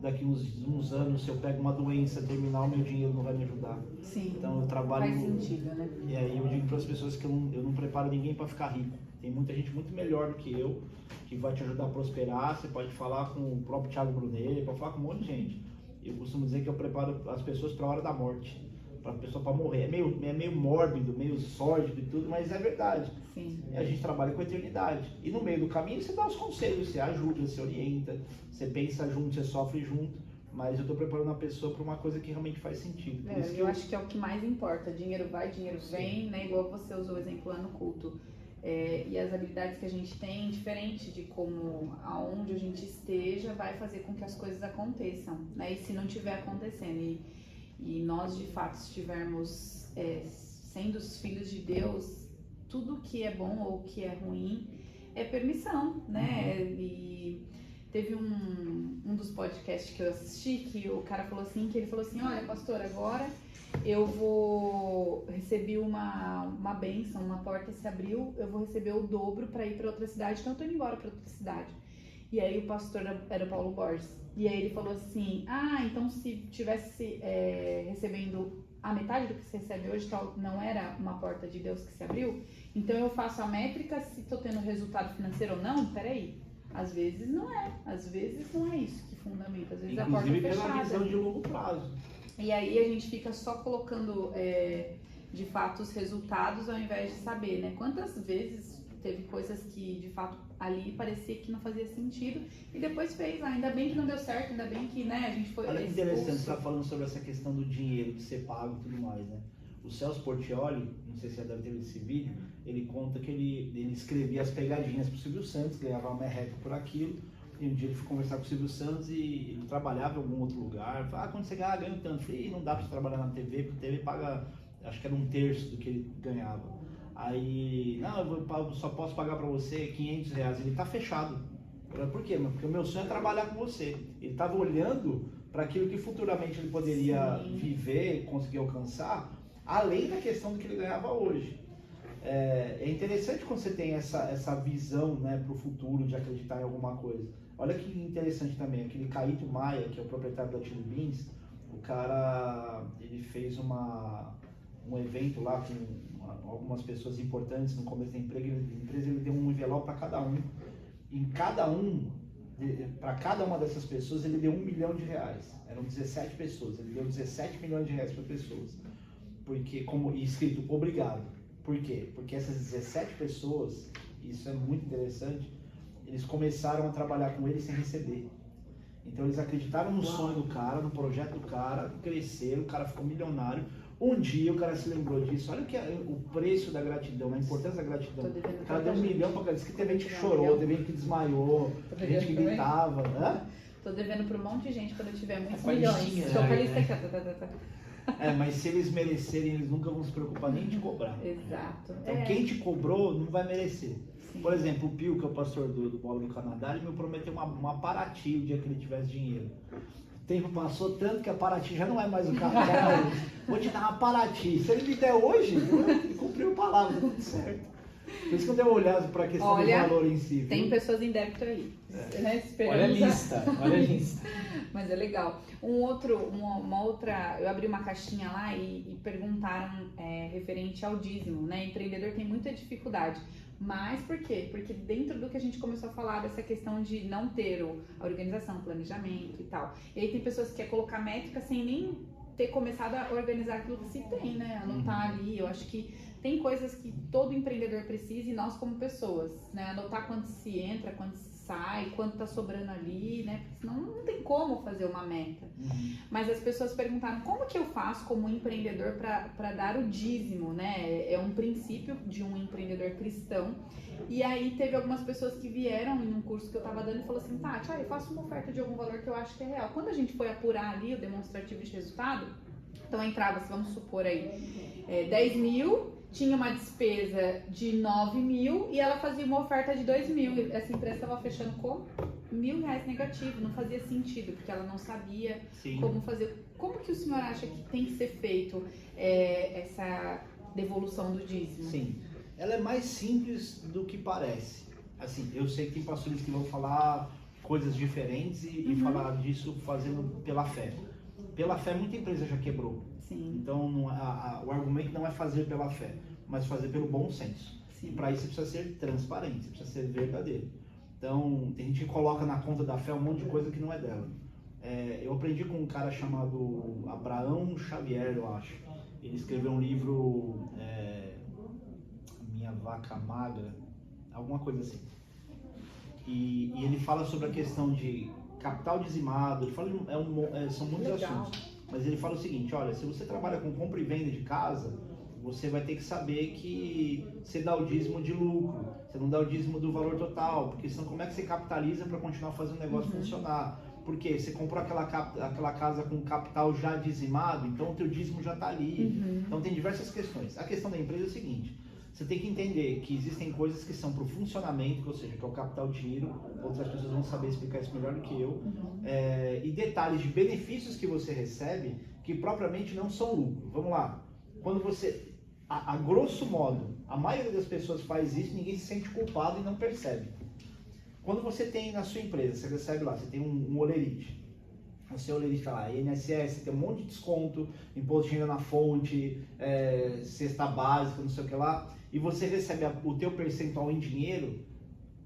daqui uns anos, se eu pego uma doença terminal, meu dinheiro não vai me ajudar. Sim, então eu trabalho... faz sentido, né? E aí eu digo para as pessoas que eu não preparo ninguém para ficar rico. Tem muita gente muito melhor do que eu, que vai te ajudar a prosperar. Você pode falar com o próprio Thiago Brunet, pode falar com um monte de gente. Eu costumo dizer que eu preparo as pessoas para a hora da morte, para a pessoa para morrer. É meio mórbido, meio sórdido e tudo, mas é verdade. Sim. A gente trabalha com a eternidade. E no meio do caminho você dá os conselhos, você ajuda, você orienta, você pensa junto, você sofre junto. Mas eu estou preparando a pessoa para uma coisa que realmente faz sentido. Eu acho que é o que mais importa. Dinheiro vai, dinheiro vem, né? Igual você usou o exemplo lá no culto. E as habilidades que a gente tem, diferente de como aonde a gente esteja, vai fazer com que as coisas aconteçam, né? E se não estiver acontecendo e nós de fato estivermos sendo os filhos de Deus, tudo que é bom ou que é ruim é permissão, né? E teve um dos podcasts que eu assisti que o cara falou assim, olha, pastor, agora eu recebi uma bênção, uma porta se abriu, eu vou receber o dobro para ir para outra cidade, então eu tô indo embora para outra cidade. E aí o pastor era o Paulo Borges, e aí ele falou assim, então se tivesse recebendo a metade do que você recebe hoje, não era uma porta de Deus que se abriu, então eu faço a métrica se tô tendo resultado financeiro ou não, peraí. Às vezes não é isso que fundamenta, às vezes a porta é fechada. Inclusive pela visão de longo prazo. E aí a gente fica só colocando de fato os resultados ao invés de saber, né? Quantas vezes teve coisas que de fato ali parecia que não fazia sentido e depois fez, ainda bem que não deu certo, ainda bem que, né, a gente foi... Olha que interessante, você tá falando sobre essa questão do dinheiro, de ser pago e tudo mais, né? O Celso Portiolli, não sei se já deve ter visto esse vídeo, ele conta que ele escrevia as pegadinhas pro Silvio Santos, ganhava uma merreca por aquilo, e um dia ele foi conversar com o Silvio Santos e ele trabalhava em algum outro lugar, falou, quando você ganha tanto? Eu falei, não dá pra você trabalhar na TV, porque a TV paga, acho que era 1/3 do que ele ganhava. Aí, não, eu só posso pagar pra você R$500, ele tá fechado. Por quê? Porque o meu sonho é trabalhar com você. Ele tava olhando para aquilo que futuramente ele poderia viver, conseguir alcançar, além da questão do que ele ganhava hoje. É interessante quando você tem essa visão, né, para o futuro, de acreditar em alguma coisa. Olha que interessante também, aquele Caíto Maia, que é o proprietário da Chili Beans, o cara, ele fez um um evento lá com algumas pessoas importantes no começo da empresa, ele deu um envelope para cada um. Para cada uma dessas pessoas, ele deu R$1 milhão. Eram 17 pessoas, ele deu R$17 milhões para pessoas. Porque, e escrito, obrigado. Por quê? Porque essas 17 pessoas, isso é muito interessante, eles começaram a trabalhar com ele sem receber. Então eles acreditaram no sonho do cara, no projeto do cara, cresceram, o cara ficou milionário. Um dia o cara se lembrou disso. Olha o preço da gratidão, a importância da gratidão. O cara deu R$1 milhão para diz que teve gente que chorou, teve gente que desmaiou, teve gente que gritava. Né? Tô devendo para um monte de gente quando eu tiver muitos milhões. Estou com a lista aqui. Mas se eles merecerem, eles nunca vão se preocupar nem em te cobrar. Exato. Então quem te cobrou não vai merecer. Sim. Por exemplo, o Pio, que é o pastor do Bola do Canadá, ele me prometeu uma Paraty o dia que ele tivesse dinheiro. O tempo passou tanto que a Paraty já não é mais o carro. Vou te dar uma Paraty. Se ele me der hoje, ele cumpriu a palavra, tá tudo certo. Por isso que quando eu olhar para a questão do valor em si. Tem pessoas em débito aí. Olha a lista, olha a lista. Mas é legal. Uma outra, eu abri uma caixinha lá e perguntaram referente ao dízimo, né? Empreendedor tem muita dificuldade. Mas por quê? Porque dentro do que a gente começou a falar dessa questão de não ter a organização, o planejamento e tal. E aí tem pessoas que querem colocar métrica sem nem ter começado a organizar aquilo que se tem, né? Anotar ali. Eu acho que tem coisas que todo empreendedor precisa e nós como pessoas, né? Anotar quanto se entra, quanto se sai, quanto tá sobrando ali, né? Porque senão não tem como fazer uma meta. Mas as pessoas perguntaram como que eu faço como empreendedor para dar o dízimo, né? É um princípio de um empreendedor cristão. E aí teve algumas pessoas que vieram em um curso que eu tava dando e falou assim, Tati, eu faço uma oferta de algum valor que eu acho que é real. Quando a gente foi apurar ali o demonstrativo de resultado, então entrava, vamos supor aí, 10 mil, tinha uma despesa de 9 mil e ela fazia uma oferta de 2 mil. Essa empresa estava fechando com R$1.000 negativo, não fazia sentido, porque ela não sabia como fazer. Como que o senhor acha que tem que ser feito essa devolução do dízimo? Sim, ela é mais simples do que parece. Assim, eu sei que tem pastores que vão falar coisas diferentes e falar disso fazendo pela fé. Pela fé, muita empresa já quebrou. Sim. Então, o argumento não é fazer pela fé, mas fazer pelo bom senso. Sim. E para isso você precisa ser transparente, você precisa ser verdadeiro. Então, tem gente que coloca na conta da fé um monte de coisa que não é dela. Eu aprendi com um cara chamado Abraão Xavier, eu acho. Ele escreveu um livro, Minha Vaca Magra, alguma coisa assim. E ele fala sobre a questão de capital dizimado, ele fala, são muitos assuntos. Mas ele fala o seguinte, olha, se você trabalha com compra e venda de casa, você vai ter que saber que você dá o dízimo de lucro, você não dá o dízimo do valor total, porque senão como é que você capitaliza para continuar fazendo o negócio funcionar? Porque você comprou aquela casa com capital já dizimado, então o teu dízimo já está ali. Então tem diversas questões. A questão da empresa é o seguinte, você tem que entender que existem coisas que são para o funcionamento, ou seja, que é o capital de giro, outras pessoas vão saber explicar isso melhor do que eu, e detalhes de benefícios que você recebe, que propriamente não são lucro. Vamos lá, quando você, a grosso modo, a maioria das pessoas faz isso, ninguém se sente culpado e não percebe. Quando você tem na sua empresa, você recebe lá, você tem um olerite. O seu olerite está lá, INSS, tem um monte de desconto, imposto de renda na fonte, cesta básica, não sei o que lá, e você recebe o teu percentual em dinheiro,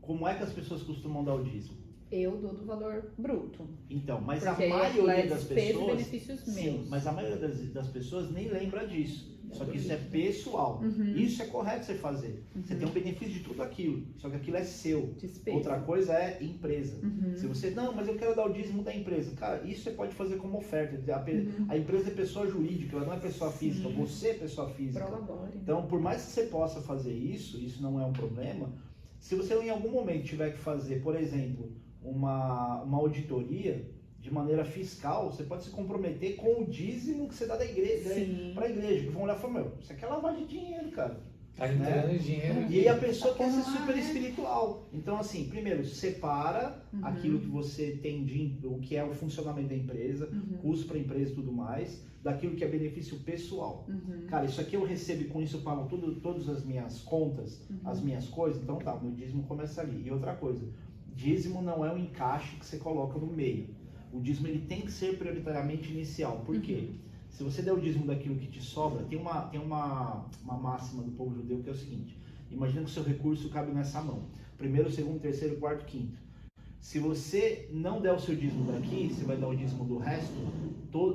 como é que as pessoas costumam dar o dízimo? Eu dou do valor bruto. Então, mas porque a maioria das pessoas... benefícios sim, meus. mas a maioria das pessoas nem lembra disso. Só que isso é pessoal. Isso é correto você fazer. Você tem um benefício de tudo aquilo. Só que aquilo é seu. Despesa. Outra coisa é empresa. Se você, não, mas eu quero dar o dízimo da empresa. Cara, isso você pode fazer como oferta. A empresa é pessoa jurídica, ela não é pessoa física. Você é pessoa física. Então, por mais que você possa fazer isso não é um problema. Se você em algum momento tiver que fazer, por exemplo, uma auditoria de maneira fiscal, você pode se comprometer com o dízimo que você dá da igreja, para a igreja, que vão olhar e falar, meu, isso aqui é lavagem de dinheiro, cara. Tá entrando dinheiro. E aí a pessoa quer ser super espiritual. Então, assim, primeiro, separa aquilo que você tem o que é o funcionamento da empresa, custo para a empresa e tudo mais, daquilo que é benefício pessoal. Cara, isso aqui eu recebo, com isso eu pago todas as minhas contas, as minhas coisas, então tá, meu dízimo começa ali. E outra coisa, dízimo não é um encaixe que você coloca no meio. O dízimo ele tem que ser prioritariamente inicial. Por quê? Se você der o dízimo daquilo que te sobra, tem uma máxima do povo judeu que é o seguinte: imagina que o seu recurso cabe nessa mão. Primeiro, segundo, terceiro, quarto, quinto. Se você não der o seu dízimo daqui, você vai dar o dízimo do resto.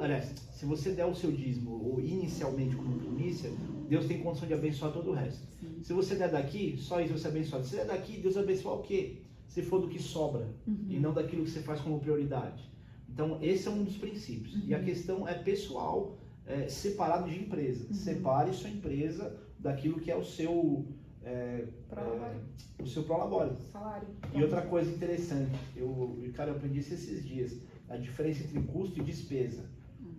Aliás, se você der o seu dízimo, ou inicialmente como primícia, Deus tem condição de abençoar todo o resto. Sim. Se você der daqui, só isso você é abençoado. Se der daqui, Deus vai abençoar o quê? Se for do que sobra, e não daquilo que você faz como prioridade. Então, esse é um dos princípios. E a questão é pessoal, separado de empresa. Separe sua empresa daquilo que é o seu prolabore. Salário. E outra coisa interessante, eu aprendi isso esses dias, a diferença entre custo e despesa.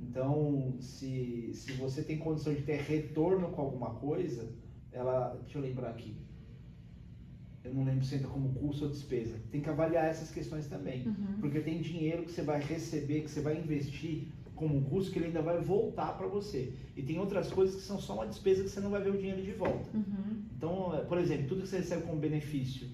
Então, se você tem condição de ter retorno com alguma coisa, deixa eu lembrar aqui, eu não lembro se entra como custo ou despesa. Tem que avaliar essas questões também, porque tem dinheiro que você vai receber, que você vai investir como um custo, que ele ainda vai voltar para você. E tem outras coisas que são só uma despesa que você não vai ver o dinheiro de volta. Então, por exemplo, tudo que você recebe como benefício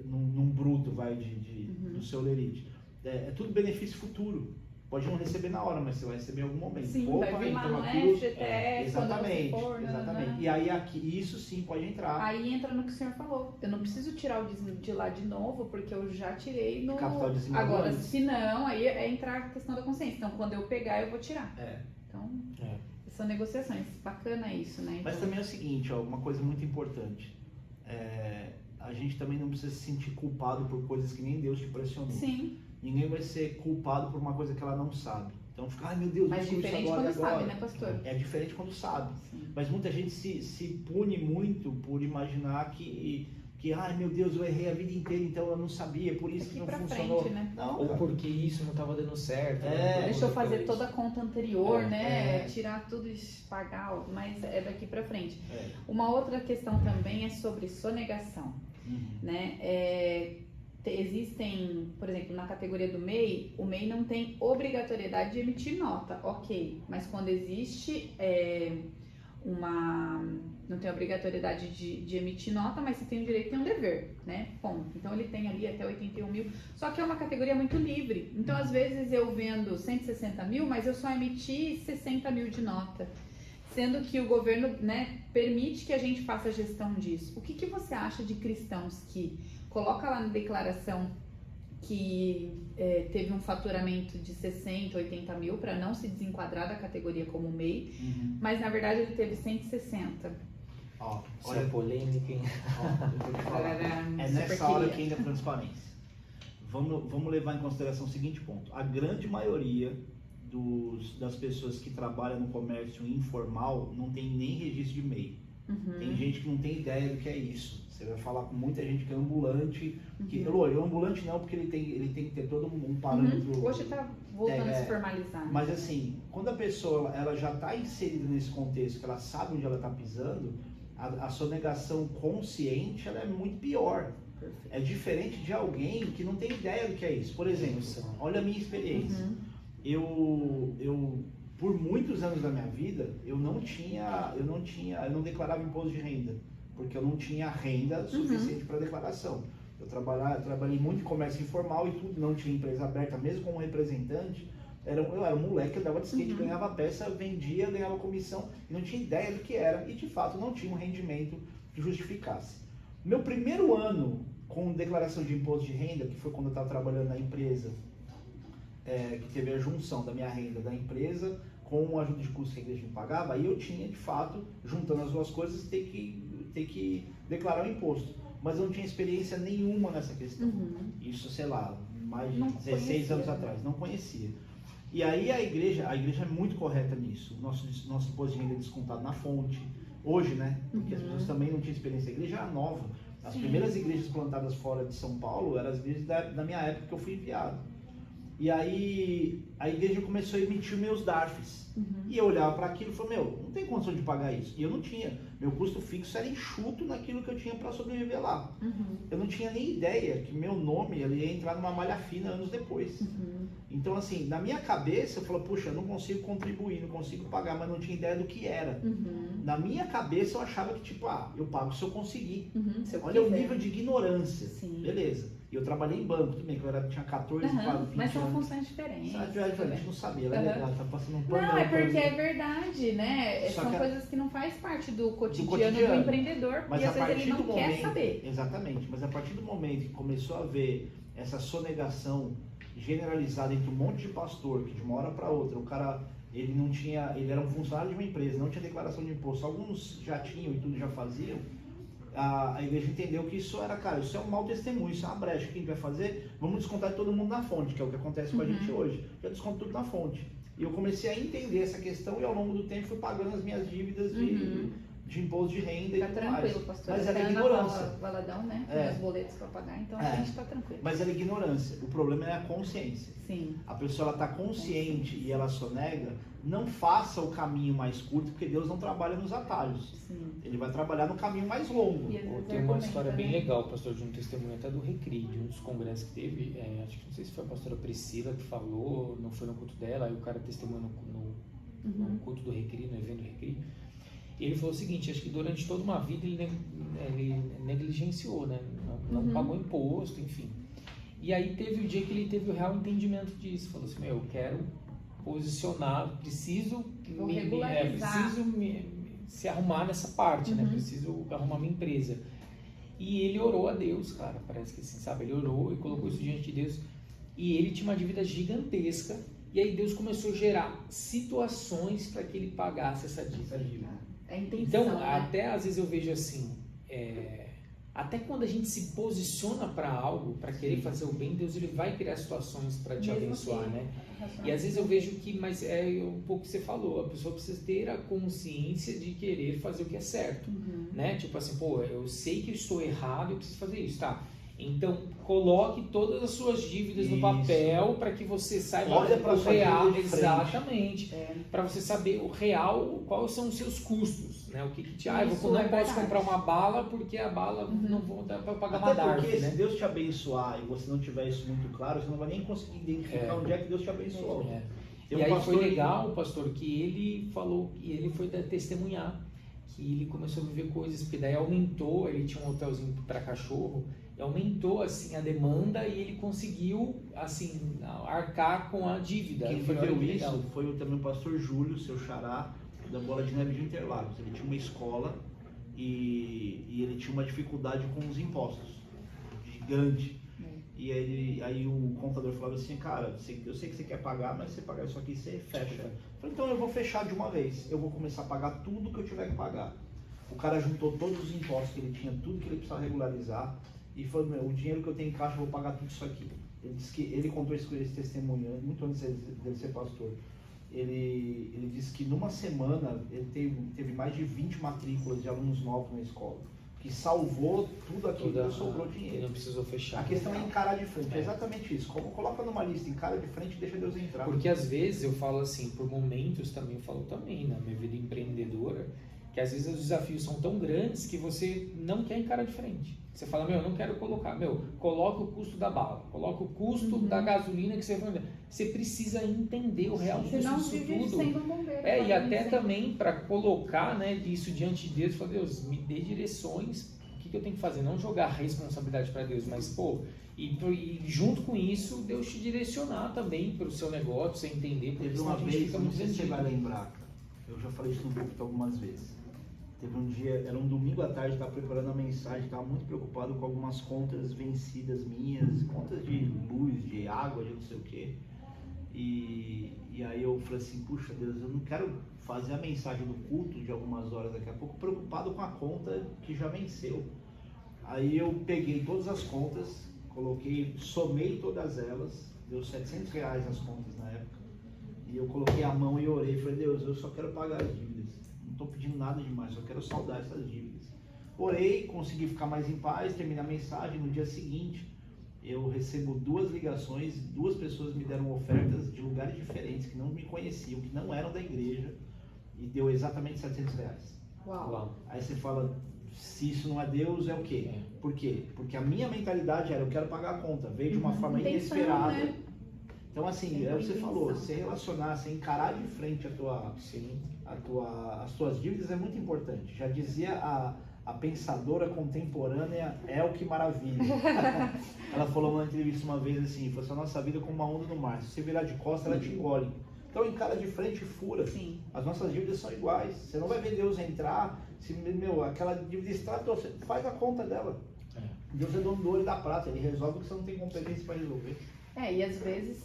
num bruto do seu lerite, é tudo benefício futuro. Pode não receber na hora, mas você vai receber em algum momento. Sim, Opa, vai vir lá então no aquilo, FGTS, exatamente, quando você for, exatamente. E aí aqui, isso sim pode entrar. Aí entra no que o senhor falou. Eu não preciso tirar o dízimo de lá de novo, porque eu já tirei no... Capital de cima. Agora, se não, aí é entrar a questão da consciência. Então, quando eu pegar, eu vou tirar. Então, são negociações. Bacana isso, né? Mas também é o seguinte, uma coisa muito importante. A gente também não precisa se sentir culpado por coisas que nem Deus te pressionou. Sim. Ninguém vai ser culpado por uma coisa que ela não sabe. Então fica, ai meu Deus, mas diferente agora, quando sabe, né, pastor? É diferente quando sabe. Sim. Mas muita gente se pune muito por imaginar que ai meu Deus, eu errei a vida inteira, então eu não sabia, por isso que não funcionou. Frente, né? Não, Ou porque isso não estava dando certo. Deixa eu fazer toda a conta anterior, né? É. Tirar tudo e pagar, mas é daqui pra frente. Uma outra questão também é sobre sonegação, né? Existem, por exemplo, na categoria do MEI, o MEI não tem obrigatoriedade de emitir nota, ok, mas quando existe não tem obrigatoriedade de emitir nota, mas você tem o direito e tem um dever, né? Ponto. Então ele tem ali até 81 mil, só que é uma categoria muito livre. Então às vezes eu vendo 160 mil, mas eu só emiti 60 mil de nota. Sendo que o governo, né, permite que a gente faça a gestão disso. O que você acha de cristãos que coloca lá na declaração que teve um faturamento de 60, 80 mil para não se desenquadrar da categoria como MEI, mas na verdade ele teve 160. Olha a polêmica, hein? Eu vou te falar. É nessa hora que entra a transparência. Vamos levar em consideração o seguinte ponto. A grande maioria das pessoas que trabalham no comércio informal não tem nem registro de MEI. Tem gente que não tem ideia do que é isso. Você vai falar com muita gente que é ambulante, o ambulante não, porque ele tem que ter todo um parâmetro. Hoje está voltando a se formalizar. Mas assim, quando a pessoa ela já está inserida nesse contexto, que ela sabe onde ela está pisando, a sonegação consciente ela é muito pior. Perfeito. É diferente de alguém que não tem ideia do que é isso. Por exemplo, olha a minha experiência. Eu por muitos anos da minha vida, eu não declarava imposto de renda, porque eu não tinha renda suficiente para declaração. Eu trabalhei muito em comércio informal e tudo, não tinha empresa aberta, mesmo como representante. Eu era um moleque, eu dava de skate, ganhava peça, vendia, ganhava comissão, e não tinha ideia do que era, e de fato não tinha um rendimento que justificasse. Meu primeiro ano com declaração de imposto de renda, que foi quando eu estava trabalhando na empresa, que teve a junção da minha renda da empresa com a ajuda de custo que a igreja me pagava, aí eu tinha, de fato, juntando as duas coisas, ter que declarar o imposto. Mas eu não tinha experiência nenhuma nessa questão. Isso, sei lá, mais de 16 anos atrás, não conhecia. E aí a igreja é muito correta nisso. Nosso imposto de renda é descontado na fonte. Hoje, né? Porque as pessoas também não tinham experiência. A igreja era nova. As primeiras igrejas plantadas fora de São Paulo eram as igrejas da minha época que eu fui enviado. E aí a igreja começou a emitir meus DARFs. E eu olhava para aquilo e falei, não tem condição de pagar isso. E eu não tinha. Meu custo fixo era enxuto naquilo que eu tinha para sobreviver lá. Eu não tinha nem ideia que meu nome ele ia entrar numa malha fina anos depois. Então, assim, na minha cabeça eu falei, puxa, eu não consigo contribuir, não consigo pagar, mas não tinha ideia do que era. Na minha cabeça eu achava que, tipo, eu pago se eu conseguir. Olha o nível de ignorância. Beleza. E eu trabalhei em banco também, que eu tinha 14, 20 Mas são anos. funções diferentes. Sabe, a gente não sabia, ela tá passando um pano. Não, é porque é verdade, né? Só São que coisas que não faz parte do cotidiano do empreendedor. Mas E a às vezes partir ele não do quer momento, saber. exatamente, mas a partir do momento que começou a ver essa sonegação generalizada entre um monte de pastor, que de uma hora para outra, o cara, ele não tinha, ele era um funcionário de uma empresa, não tinha declaração de imposto, alguns já tinham e tudo já faziam, a igreja entendeu que isso era, cara, isso é um mau testemunho, isso é uma brecha, o que a gente vai fazer? Vamos descontar todo mundo na fonte, que é o que acontece com a gente hoje, já desconto tudo na fonte. E eu comecei a entender essa questão e ao longo do tempo fui pagando as minhas dívidas de imposto de renda Fica e tudo tranquilo, mais. pastor. Mas era Ana ignorância. Valadão, né? É. Tem os boletos para pagar, então a gente tá tranquilo. Mas era ignorância. O problema é a consciência. Sim. A pessoa ela tá consciente e ela sonega, não faça o caminho mais curto, porque Deus não trabalha nos atalhos. Sim. Ele vai trabalhar no caminho mais longo. E às vezes Tem uma argumenta, história bem né? legal, pastor, de um testemunho até do Recri, de um dos congressos que teve, acho que não sei se foi a pastora Priscila que falou, não foi no culto dela, aí o cara testemunhou no culto do Recri, no evento do Recri. E ele falou o seguinte, acho que durante toda uma vida ele negligenciou, né? Não pagou imposto, enfim. E aí teve o dia que ele teve o real entendimento disso, falou assim, eu quero posicionar, preciso se arrumar nessa parte, né? Preciso arrumar minha empresa. E ele orou a Deus, cara, parece que assim, sabe? Ele orou e colocou isso diante de Deus. E ele tinha uma dívida gigantesca. E aí Deus começou a gerar situações para que ele pagasse essa dívida. É intenção, Então, né? até às vezes eu vejo assim, até quando a gente se posiciona para algo, para querer fazer o bem, Deus ele vai criar situações para te Mesmo abençoar, assim, né? E às vezes eu vejo que, mas é um pouco o que você falou, a pessoa precisa ter a consciência de querer fazer o que é certo, né? Tipo assim, pô, eu sei que eu estou errado, eu preciso fazer isso, tá? Então, coloque todas as suas dívidas no papel para que você saiba Olha pra o sua real, dívida de frente. exatamente, para você saber o real, quais são os seus custos, né? O que te, eu Isso não é posso verdade. comprar uma bala porque a bala não vou dar para pagar uma Até porque DARF, se né? Deus te abençoar e você não tiver isso muito claro, você não vai nem conseguir identificar onde é que Deus te abençoou. É. Tem E um aí pastor foi legal, pastor, que ele falou, que ele foi testemunhar, que ele começou a viver coisas, porque daí aumentou, ele tinha um hotelzinho para cachorro, e aumentou assim a demanda e ele conseguiu assim arcar com a dívida. Quem Foi viveu legal. isso foi também o pastor Júlio, seu xará, da Bola de Neve de Interlagos. Ele tinha uma escola e ele tinha uma dificuldade com os impostos, gigante. E aí o contador falava assim, cara, eu sei que você quer pagar, mas se você pagar isso aqui, você fecha. Eu falei, então eu vou fechar de uma vez, eu vou começar a pagar tudo que eu tiver que pagar. O cara juntou todos os impostos que ele tinha, tudo que ele precisava regularizar, e falou, o dinheiro que eu tenho em caixa, eu vou pagar tudo isso aqui. Ele disse que ele contou esse testemunho, muito antes dele ser pastor. Ele disse que numa semana ele teve mais de 20 matrículas de alunos novos na escola, que salvou tudo aquilo que sobrou Ele dinheiro. não precisou fechar. A questão é encarar de frente, é exatamente isso. Coloca numa lista, encara de frente e deixa Deus entrar. Porque às vezes eu falo assim, por momentos também, eu falo também na minha vida empreendedora, que às vezes os desafios são tão grandes que você não quer encarar de frente. Você fala, eu não quero colocar, coloca o custo da bala, coloca o custo da gasolina que você vai. Você precisa entender o real custo Senão disso vive tudo. sendo um bombeiro. E até também para colocar, né, isso diante de Deus, falar, Deus, me dê direções, o que eu tenho que fazer? Não jogar a responsabilidade para Deus, mas, e junto com isso, Deus te direcionar também para o seu negócio, você entender, porque Teve senão uma a gente vez, fica não muito sei se você vendido. vai lembrar, eu já falei isso no púlpito algumas vezes. Teve um dia, era um domingo à tarde, estava preparando a mensagem, estava muito preocupado com algumas contas vencidas minhas, contas de luz, de água, de não sei o quê. E aí eu falei assim, puxa Deus, eu não quero fazer a mensagem do culto de algumas horas daqui a pouco, preocupado com a conta que já venceu. Aí eu peguei todas as contas, somei todas elas, deu R$700 as contas na época. E eu coloquei a mão e orei, falei, Deus, eu só quero pagar as dívidas. Não estou pedindo nada demais, só quero saldar essas dívidas. Orei, consegui ficar mais em paz, terminei a mensagem. No dia seguinte, eu recebo 2 ligações, 2 pessoas me deram ofertas de lugares diferentes, que não me conheciam, que não eram da igreja, e deu exatamente R$700. Uau. Aí você fala, se isso não é Deus, é o quê? Por quê? Porque a minha mentalidade era, eu quero pagar a conta, veio de uma forma Intenção, inesperada. né? Então assim, é o que você falou, você relacionar, você encarar de frente as tuas dívidas é muito importante. Já dizia a pensadora contemporânea é o que maravilha. Ela falou numa entrevista uma vez assim, falou assim, a nossa vida é como uma onda no mar, se você virar de costas, ela te engole. Então encara de frente e fura. Sim. As nossas dívidas são iguais. Você não vai ver Deus entrar, se, aquela dívida está, você faz a conta dela. Deus é dono do ouro e da prata, ele resolve o que você não tem competência para resolver. E às vezes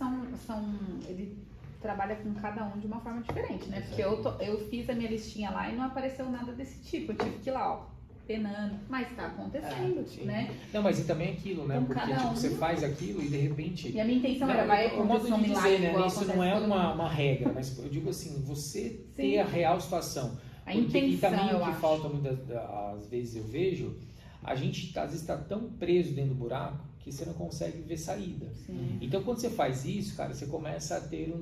ele trabalha com cada um de uma forma diferente, né? Porque eu fiz a minha listinha lá e não apareceu nada desse tipo. Eu tive que ir lá, ó, penando. Mas tá acontecendo, né? Não, mas e também aquilo, né? Com Porque cada tipo, você faz aquilo e de repente... E a minha intenção não, era, vai o modo acontecer um de milagre dizer, né? igual Isso não acontece é com todo mundo. uma regra, mas eu digo assim, você Sim. ter a real situação. A Porque, e intenção, também eu o que acho. falta muitas às vezes eu vejo, a gente às vezes está tão preso dentro do buraco que você não consegue ver saída. Sim. Então quando você faz isso, cara, você começa a ter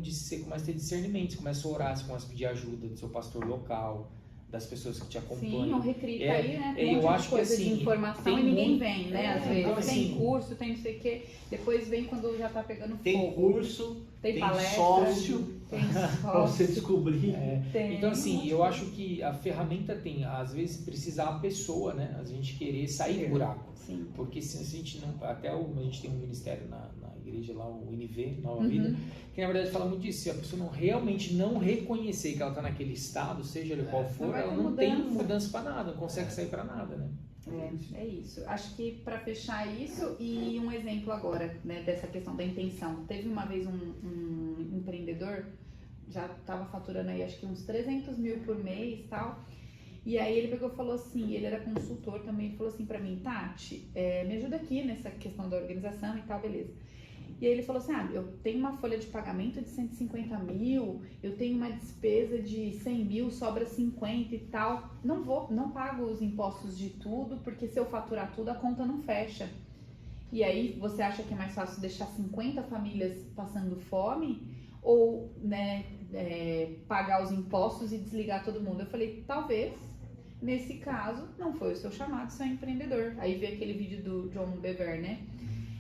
discernimento, você começa a orar, você começa a pedir ajuda do seu pastor local, das pessoas que te acompanham. Sim, um retreat aí, né? Um eu monte acho de coisa que assim, de informação tem e ninguém muito- vem, né? Às vezes. então, Tem assim, curso, tem não sei o quê. Depois vem quando já tá pegando Tem fogo. curso, Tem tem palestra, sócio, tem para você sócio. descobrir. Tem Então um assim, monte eu de acho que a ferramenta tem, às vezes precisa a pessoa, né? A gente querer sair do buraco. Sim. Porque se a gente não, a gente tem um ministério na igreja lá, o NV, Nova Vida, que na verdade fala muito disso, se a pessoa realmente não reconhecer que ela está naquele estado, seja ele qual for, Não vai ela ter não tem mudança. mudança para nada, não consegue sair para nada, né? É isso. Acho que para fechar isso, e um exemplo agora, né, dessa questão da intenção. Teve uma vez um empreendedor, já estava faturando aí acho que uns 300 mil por mês e tal. E aí ele pegou e falou assim, ele era consultor também, ele falou assim pra mim, Tati, me ajuda aqui nessa questão da organização e tal, beleza. E aí ele falou assim, eu tenho uma folha de pagamento de 150 mil, eu tenho uma despesa de 100 mil, sobra 50 e tal. Não pago os impostos de tudo, porque se eu faturar tudo, a conta não fecha. E aí você acha que é mais fácil deixar 50 famílias passando fome? Ou, né, pagar os impostos e desligar todo mundo? Eu falei, talvez, nesse caso, não foi o seu chamado, você é empreendedor. Aí veio aquele vídeo do John Bever, né?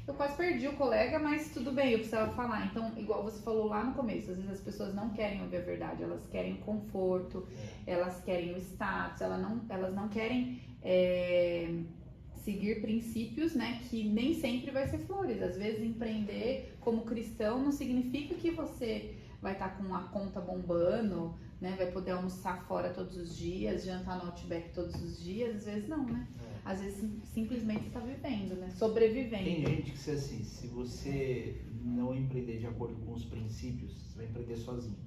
Eu quase perdi o colega, mas tudo bem, eu precisava falar. Então, igual você falou lá no começo, às vezes as pessoas não querem ouvir a verdade, elas querem conforto, elas querem o status, elas não querem seguir princípios, né, que nem sempre vai ser flores. Às vezes empreender como cristão não significa que você vai estar com a conta bombando, né, vai poder almoçar fora todos os dias, jantar no Outback todos os dias, às vezes não, né? Às vezes simplesmente está vivendo, né? Sobrevivendo. Tem gente que diz assim, se você não empreender de acordo com os princípios, você vai empreender sozinho.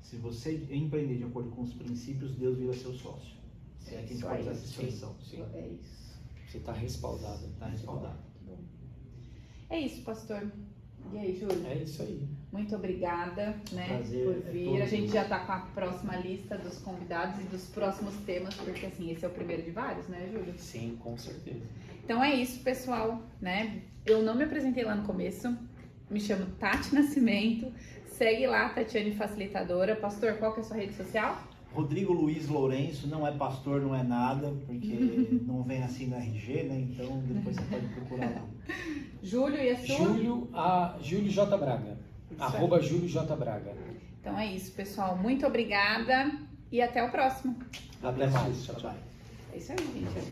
Se você empreender de acordo com os princípios, Deus vira seu sócio. Se é que a gente pode usar essa expressão. Sim. É isso. Você está respaldado. Está respaldado. É isso, pastor. E aí, Júlio? É isso aí. Muito obrigada, né, Prazer, por é vir. todo A gente meu. já tá com a próxima lista dos convidados e dos próximos temas, porque assim, esse é o primeiro de vários, né, Júlio? Sim, com certeza. Então é isso, pessoal, né? Eu não me apresentei lá no começo. Me chamo Tati Nascimento. Segue lá, Tatiane Facilitadora. Pastor, qual que é a sua rede social? Rodrigo Luiz Lourenço, não é pastor, não é nada, porque não vem assim no RG, né? Então depois você pode procurar lá. Júlio e a sua? Júlio J. Braga. Isso @ Júlio J. Braga. Então é isso, pessoal. Muito obrigada e até o próximo. Até mais. Tchau, tchau. Bye. É isso aí, gente.